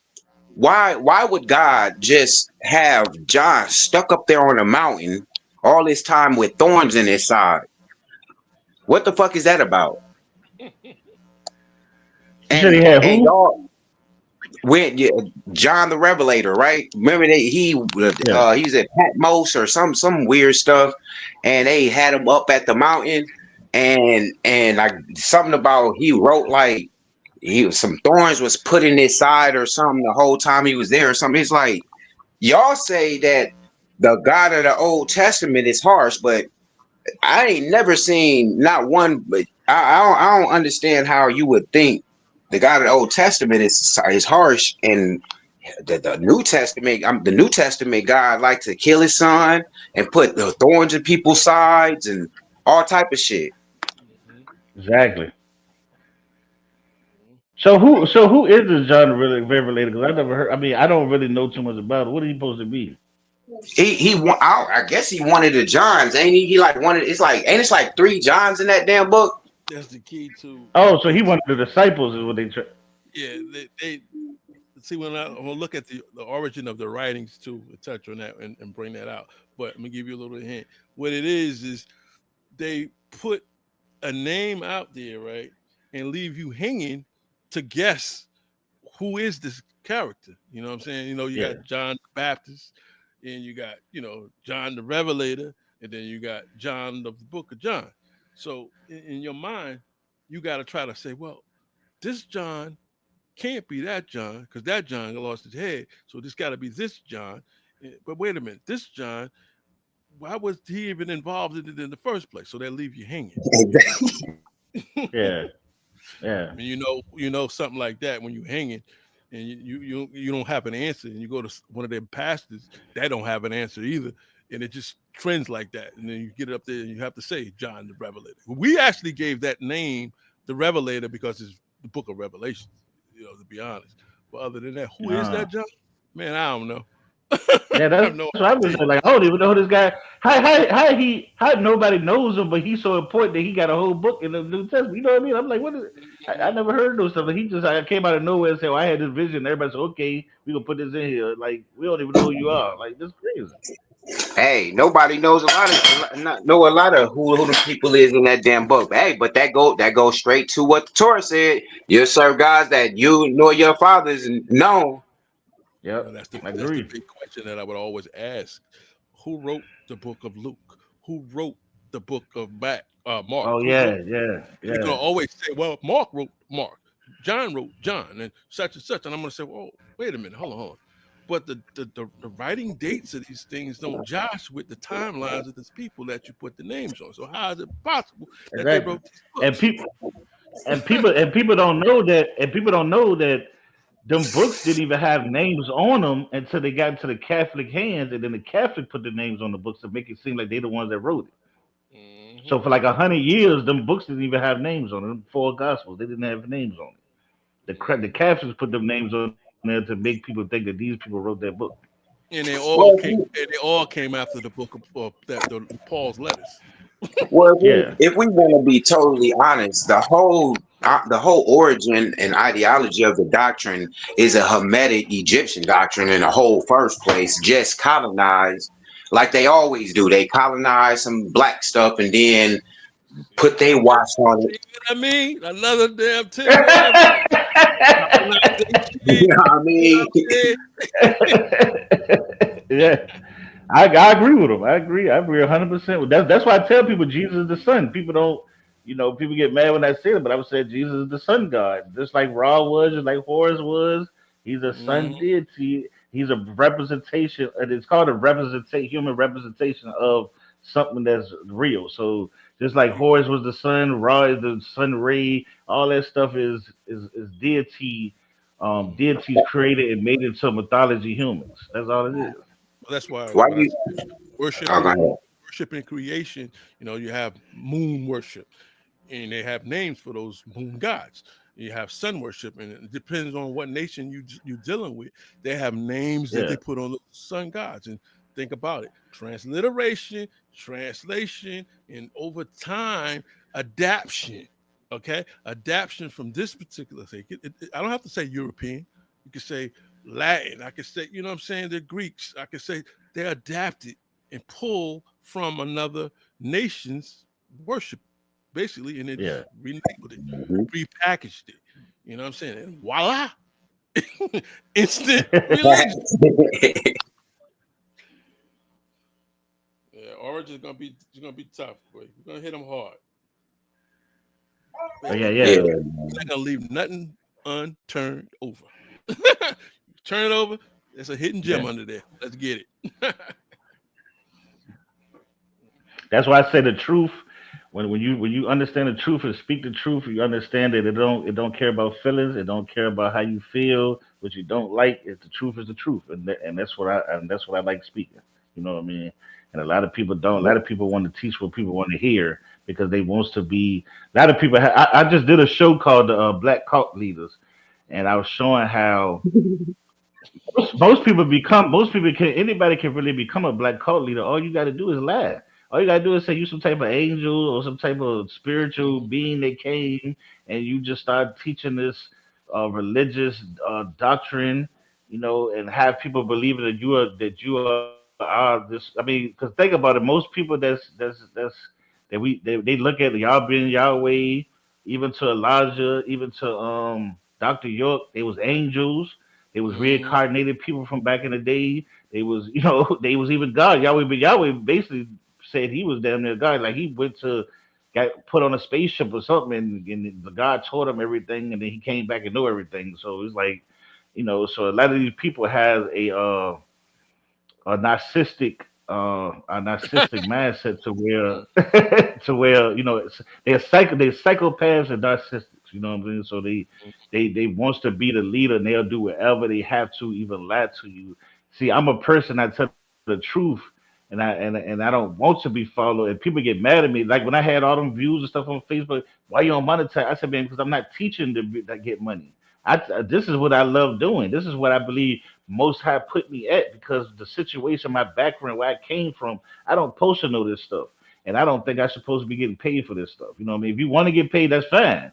why would God just have John stuck up there on a mountain all this time with thorns in his side? What the fuck is that about? You said And he had and who? y'all went, yeah, John the Revelator, right? Remember Yeah. he's at Patmos or some weird stuff, and they had him up at the mountain, and like something about he wrote like he was some thorns was put in his side or something the whole time he was there or something. It's like y'all say that the God of the Old Testament is harsh, but I ain't never seen not one. But I don't understand how you would think the God of the Old Testament is harsh, and the New Testament, the New Testament God like to kill his son and put the thorns in people's sides and all type of shit. mhm, Exactly. mhm. So who is this John really Revelator? Because I never heard. I mean, I don't really know too much about it. What is he supposed to be? I guess he wanted the Johns, ain't he? He like wanted. It's like ain't it's like 3 Johns in that damn book. That's the key to Oh, so he it's wanted the disciples is what they. yeah, they see when I'm gonna look at the origin of the writings too, touch on that and bring that out. But let me give you a little hint. What it is they put a name out there, right, and leave you hanging to guess who is this character. You know what I'm saying? You know, you Yeah. got John the Baptist, and you got John the Revelator, and then you got John of the Book of John. So in your mind, you got to try to say, well, this John can't be that John because that John lost his head. So this got to be this John. But wait a minute, this John, why was he even involved in it in the first place? So they leave you hanging. Yeah. Yeah. I mean, something like that when you hanging and you don't have an answer, and you go to one of them pastors that don't have an answer either, and it just trends like that, and then you get up there and you have to say John the Revelator. We actually gave that name the Revelator because it's the book of Revelation, to be honest. But other than that, who is that John? Man, I don't know. Yeah, I that's have no what I was idea. saying. Like, I don't even know who this guy. How nobody knows him, but he's so important that he got a whole book in the New Testament. You know what I mean? I'm like, what is? I never heard those stuff. Like, he just came out of nowhere and said, well, "I had this vision." Everybody said, "Okay, we gonna put this in here." Like, we don't even know who you are. Like, this crazy. Hey, nobody knows know a lot of who the people is in that damn book. Hey, but that goes straight to what the Torah said. You serve gods that you nor your fathers know. Yep, I That's the agree. big question that I would always ask. Who wrote the book of Luke? Who wrote the book of Mark? Oh Who wrote? You're gonna yeah. always say, well, Mark wrote Mark, John wrote John, and such, and I'm gonna say, well, wait a minute, hold on. But the writing dates of these things don't josh with the timelines of these people that you put the names on. So how is it possible that they Exactly. wrote these And books? people and people don't know that, them books didn't even have names on them until they got into the Catholic hands, and then the Catholic put the names on the books to make it seem like they're the ones that wrote it. So Hmm. for like 100 years, them books didn't even have names on them. Four Gospels, they didn't have names on it. The Hmm. Catholics put them names on there to make people think that these people wrote that book. And Well, they all came after the book of the Paul's letters. Well, Yeah, if we want to be totally honest, the whole origin and ideology of the doctrine is a Hermetic Egyptian doctrine in the whole first place, just colonized like they always do. They colonize some black stuff and then See put what I their mean? watch on it. See what I mean? Another damn Tim Ramsey You colonization. know what I You know mean? what I'm saying? yeah. I agree with him. I agree 100%. That's why I tell people Jesus is the Son. People don't, people get mad when I say it, but I would say Jesus is the Sun God, just like Ra was, just like Horus was. He's a sun Mhm. deity. He's a representation, and it's called a human representation of something that's real. So just like Horus was the sun, Ra is the sun ray. All that stuff is deity. Mhm. Deities created and made into mythology humans. That's all it is. Well, that's why Why when I you? say Oh, go worshiping ahead. worshiping creation, you have moon worship, and they have names for those moon gods. You have sun worship, and it depends on what nation you're dealing with. They have names that Yeah. they put on the sun gods. And think about it: transliteration, translation, and over time, adaption. Okay, adaption from this particular thing. I don't have to say European. You can say Latin. I can say, what I'm saying, they're Greeks. I can say they're adapted and pull from another nation's worship, basically, and they just Yeah. relabeled it, Mhm. repackaged it. You know what I'm saying? And voila, instant religion. Yeah, Origin is gonna be tough, boy. We're gonna hit them hard. Oh, We're yeah, Yeah, yeah. not gonna leave nothing unturned over. Turn it over. There's a hidden gem Yeah. under there. Let's get it. That's why I say the truth. When you understand the truth and speak the truth, you understand that it don't care about feelings. It don't care about how you feel, what you don't like. It's the truth is the truth, and that's what I like speaking. You know what I mean? And a lot of people don't. A lot of people want to teach what people want to hear because they wants to be. A lot of people. I just did a show called Black Cult Leaders, and I was showing how most people can anybody can really become a black cult leader. All you got to do is lie. All you got to do is say you some type of angel or some type of spiritual Mhm. being that came and you just start teaching this religious doctrine, and have people believing that you are this. I mean, because think about it, most people they look at y'all being Yahweh, even to Elijah, even to Dr. York, they was angels. They was Mhm. reincarnated people from back in the day. They was, they was even God. Yahweh basically said he was damn near God. Like he went to got put on a spaceship or something, and the God taught him everything, and then he came back and knew everything. So it's like, so a lot of these people have a narcissistic mindset to Mhm. where to where they're psychopaths and narcissists. You know what I'm saying? So they wants to be the leader, and they'll do whatever they have to, even lie to you. See, I'm a person. I tell the truth, and I don't want to be followed. And people get mad at me. Like when I had all them views and stuff on Facebook, why you on monetize? I said, man, because I'm not teaching to get money. This is what I love doing. This is what I believe Most High put me at because the situation, my background, where I came from, I don't post to know this stuff, and I don't think I'm supposed to be getting paid for this stuff. You know what I mean? If you want to get paid, that's fine.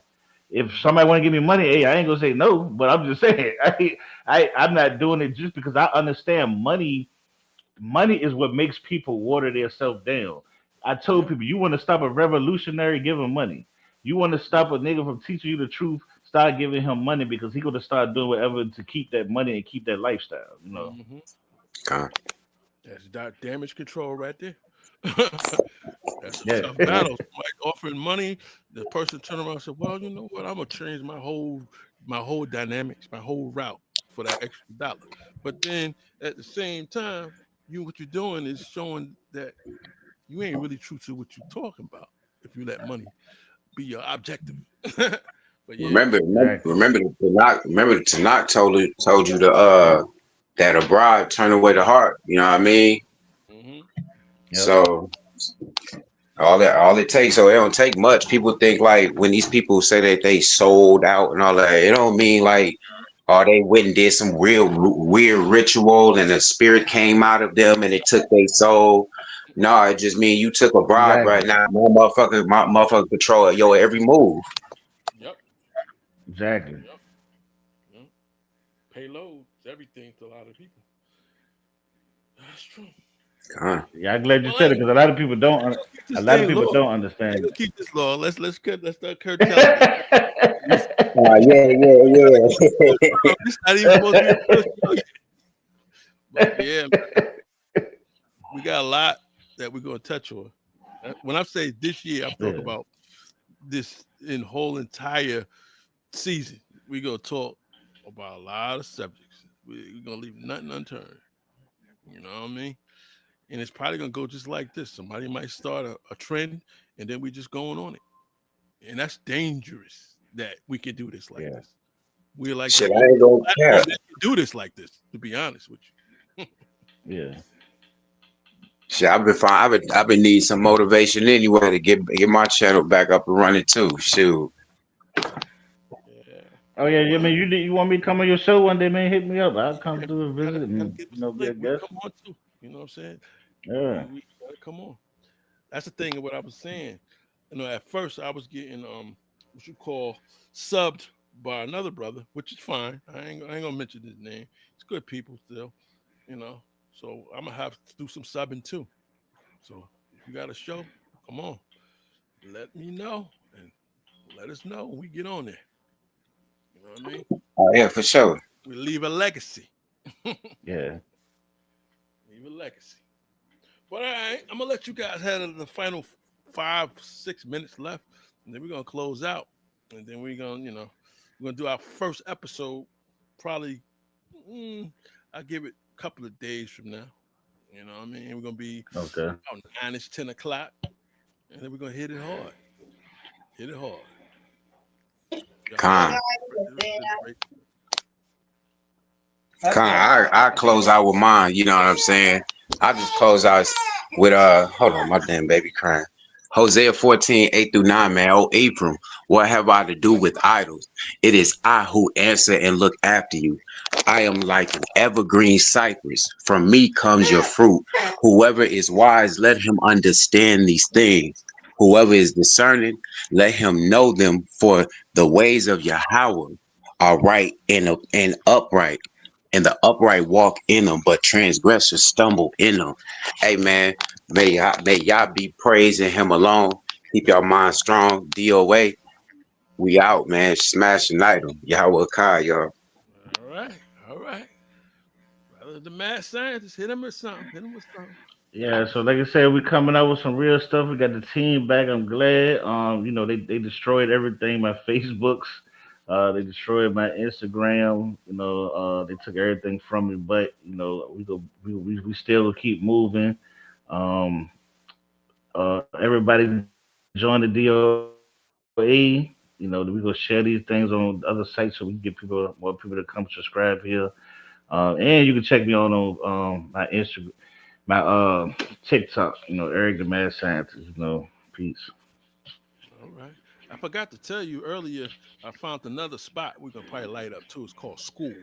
If somebody want to give me money, hey, I ain't gonna say no. But I'm just saying, I'm not doing it just because I understand money. Money is what makes people water themselves down. I told Yep. people, you want to stop a revolutionary, give him money. You want to stop a nigga from teaching you the truth, start giving him money because he gonna start doing whatever to keep that money and keep that lifestyle. You know. Hmm. Con. That's that damage control right there. That's a Yeah, tough yeah, battle. Somebody offering money, the person turn around and say, "Well, you know what? I'm gonna change my whole dynamics, my whole route for that extra dollar." But then at the same time, what you're doing is showing that you ain't really true to what you're talking about. If you let money be your objective, but yeah, exactly. Remember the Tanakh told you that a bribe turn away the heart. You know what I mean? hmm Yep. So all it takes. So it don't take much. People think like when these people say that they sold out and all that, it don't mean like oh they went and did some real weird ritual and the spirit came out of them and it took their soul. No, it just mean you took a bribe right Exactly. now. My motherfucker control your every move. yep, Exactly. yep, yep. Payloads everything to a lot of people. That's true. Huh. Yeah, I'm glad you Well, said it because a lot of people don't. keep A this lot of thing people low. don't Ain't understand gonna keep this long. Let's start curtailing it. This, Yeah, yeah, this not even supposed to be a real show yet. But yeah, we got a lot that we're gonna touch on. When I say this year, I'm talking yeah. about this in whole entire season. We're gonna talk about a lot of subjects. We're gonna leave nothing unturned. You know what I mean? And it's probably gonna go just like this. Somebody might start a trend, and then we just going on it. And that's dangerous that we can do this like Yeah. this. We're like the Shit, I only ain't gonna platform cap. that can do this like this, to be honest with you. Yeah. Shit, I've been fine. I've been needing some motivation anyway to get my channel back up and running too. Shoot. Yeah. Oh yeah, I Well, mean, you want me to come on your show one day, man? Hit me up. I'll come yeah, through and visit gotta and give us a be a link. We guest. come on too. You know what I'm saying? Yeah. We gotta come on. That's the thing of what I was saying. At first I was getting what you call subbed by another brother, which is fine. I ain't gonna mention his name. It's good people still, you know. So I'm gonna have to do some subbing too. So if you got a show, come on, let me know and let us know when we get on there. You know what I mean? Oh yeah, for sure. We leave a legacy. Yeah. Leave a legacy. But all right, I'm gonna let you guys have the final 5 6 minutes left, and then we're gonna close out, and then we're gonna do our first episode. Probably, mm, I'll give it a couple of days from now. You know what I mean? We're gonna be Okay. about 9ish, 10 o'clock, and then we're gonna hit it hard. Hit it hard. Y'all ready? Con. Ready? Con. I close out with mine. You know what I'm saying? I just close out with hold on, my damn baby crying. Hosea 14:8-9, man. Oh Abram, what have I to do with idols? It is I who answer and look after you. I am like an evergreen cypress. From me comes your fruit. Whoever is wise, let him understand these things. Whoever is discerning, let him know them. For the ways of Yahweh are right and upright, and the upright walk in them, but transgressors stumble in them. Hey man, may y'all be praising him alone. Keep your mind strong. DOA, we out, man. Smash and item. Yahweh Kai, y'all. All right, all right. Brother, the mad scientist, hit him with something. Hit him with something. Yeah. So like I said, we coming out with some real stuff. We got the team back. I'm glad. They destroyed everything. My Facebooks. They destroyed my Instagram. They took everything from me. But we still keep moving. Um, everybody join the DOA. We gonna share these things on other sites so we can get more people to come subscribe here. And you can check me on my Instagram. my TikTok, Eric the Mad Scientist, peace. All right. I forgot to tell you earlier. I found another spot we're gonna probably light up too. It's called School.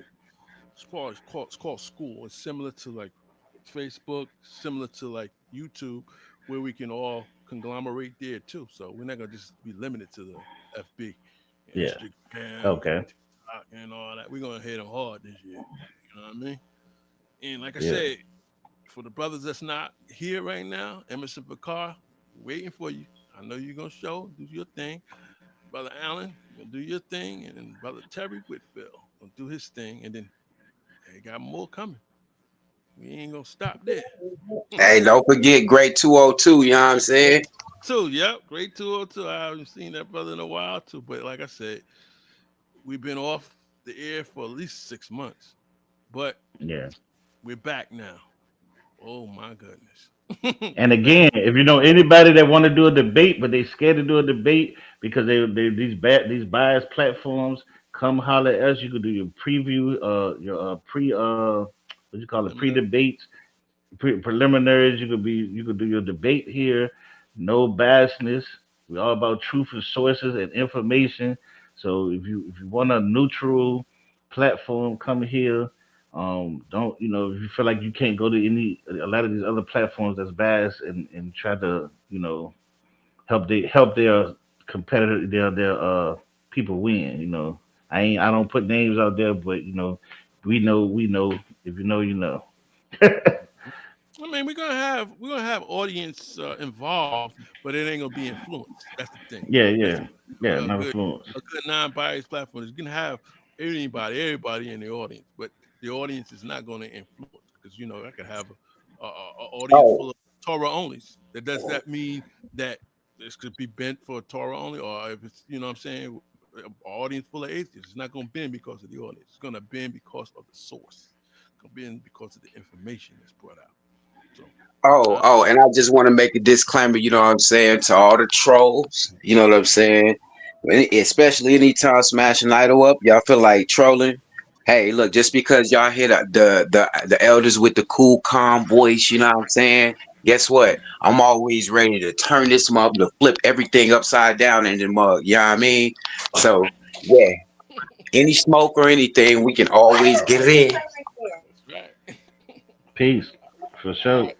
It's called School. It's similar to like Facebook, similar to like YouTube, where we can all conglomerate there too. So we're not gonna just be limited to the FB, Yeah. Instagram, and Okay. TikTok, and all that. We're gonna hit them hard this year. You know what I mean? And like I Yeah. said, for the brothers that's not here right now, Emerson Picard, waiting for you. I know you're gonna show, do your thing. Brother Allen, gonna do your thing, and then Brother Terry Whitfield gonna do his thing, and then they got more coming. We ain't gonna stop there. Hey, don't forget grade 202, you know what I'm saying? Two, yep, great 202. I haven't seen that brother in a while too. But like I said, we've been off the air for at least 6 months. But Yeah. we're back now. Oh my goodness. And We're back. again, if you know anybody that want to do a debate, but they scared to do a debate because they these biased platforms, come holler at us. You could do your preview, your what you call it, pre Preliminary. debates, preliminaries. You could do your debate here. No biasness. We're all about truth and sources and information. So if you want a neutral platform, come here. Don't if you feel like you can't go to a lot of these other platforms that's biased and try to help their competitor their people win. I don't put names out there, but we know if you know you know. I mean, we're gonna have audience involved, but it ain't gonna be influenced. That's the thing. Yeah, That's yeah, yeah. a Not good influence. a good non-biased platform is gonna have everybody in the audience, but the audience is not gonna influence because I could have a audience Oh, full of Torah onlys. Does that mean that this could be bent for Torah only, or if it's what I'm saying, an audience full of atheists? It's not gonna bend because of the audience. It's gonna bend because of the source. It's gonna bend because of the information that's brought out. So, uh, and I just want to make a disclaimer, you know what I'm saying, to all the trolls, you know what I'm saying? Especially anytime smashing idol up, y'all feel like trolling. Hey, look, just because y'all hear the elders with the cool, calm voice, you know what I'm saying? Guess what? I'm always ready to turn this mug to flip everything upside down in the mug. You know what I mean? So yeah, any smoke or anything, we can always get it in. that's right. Peace, for sure.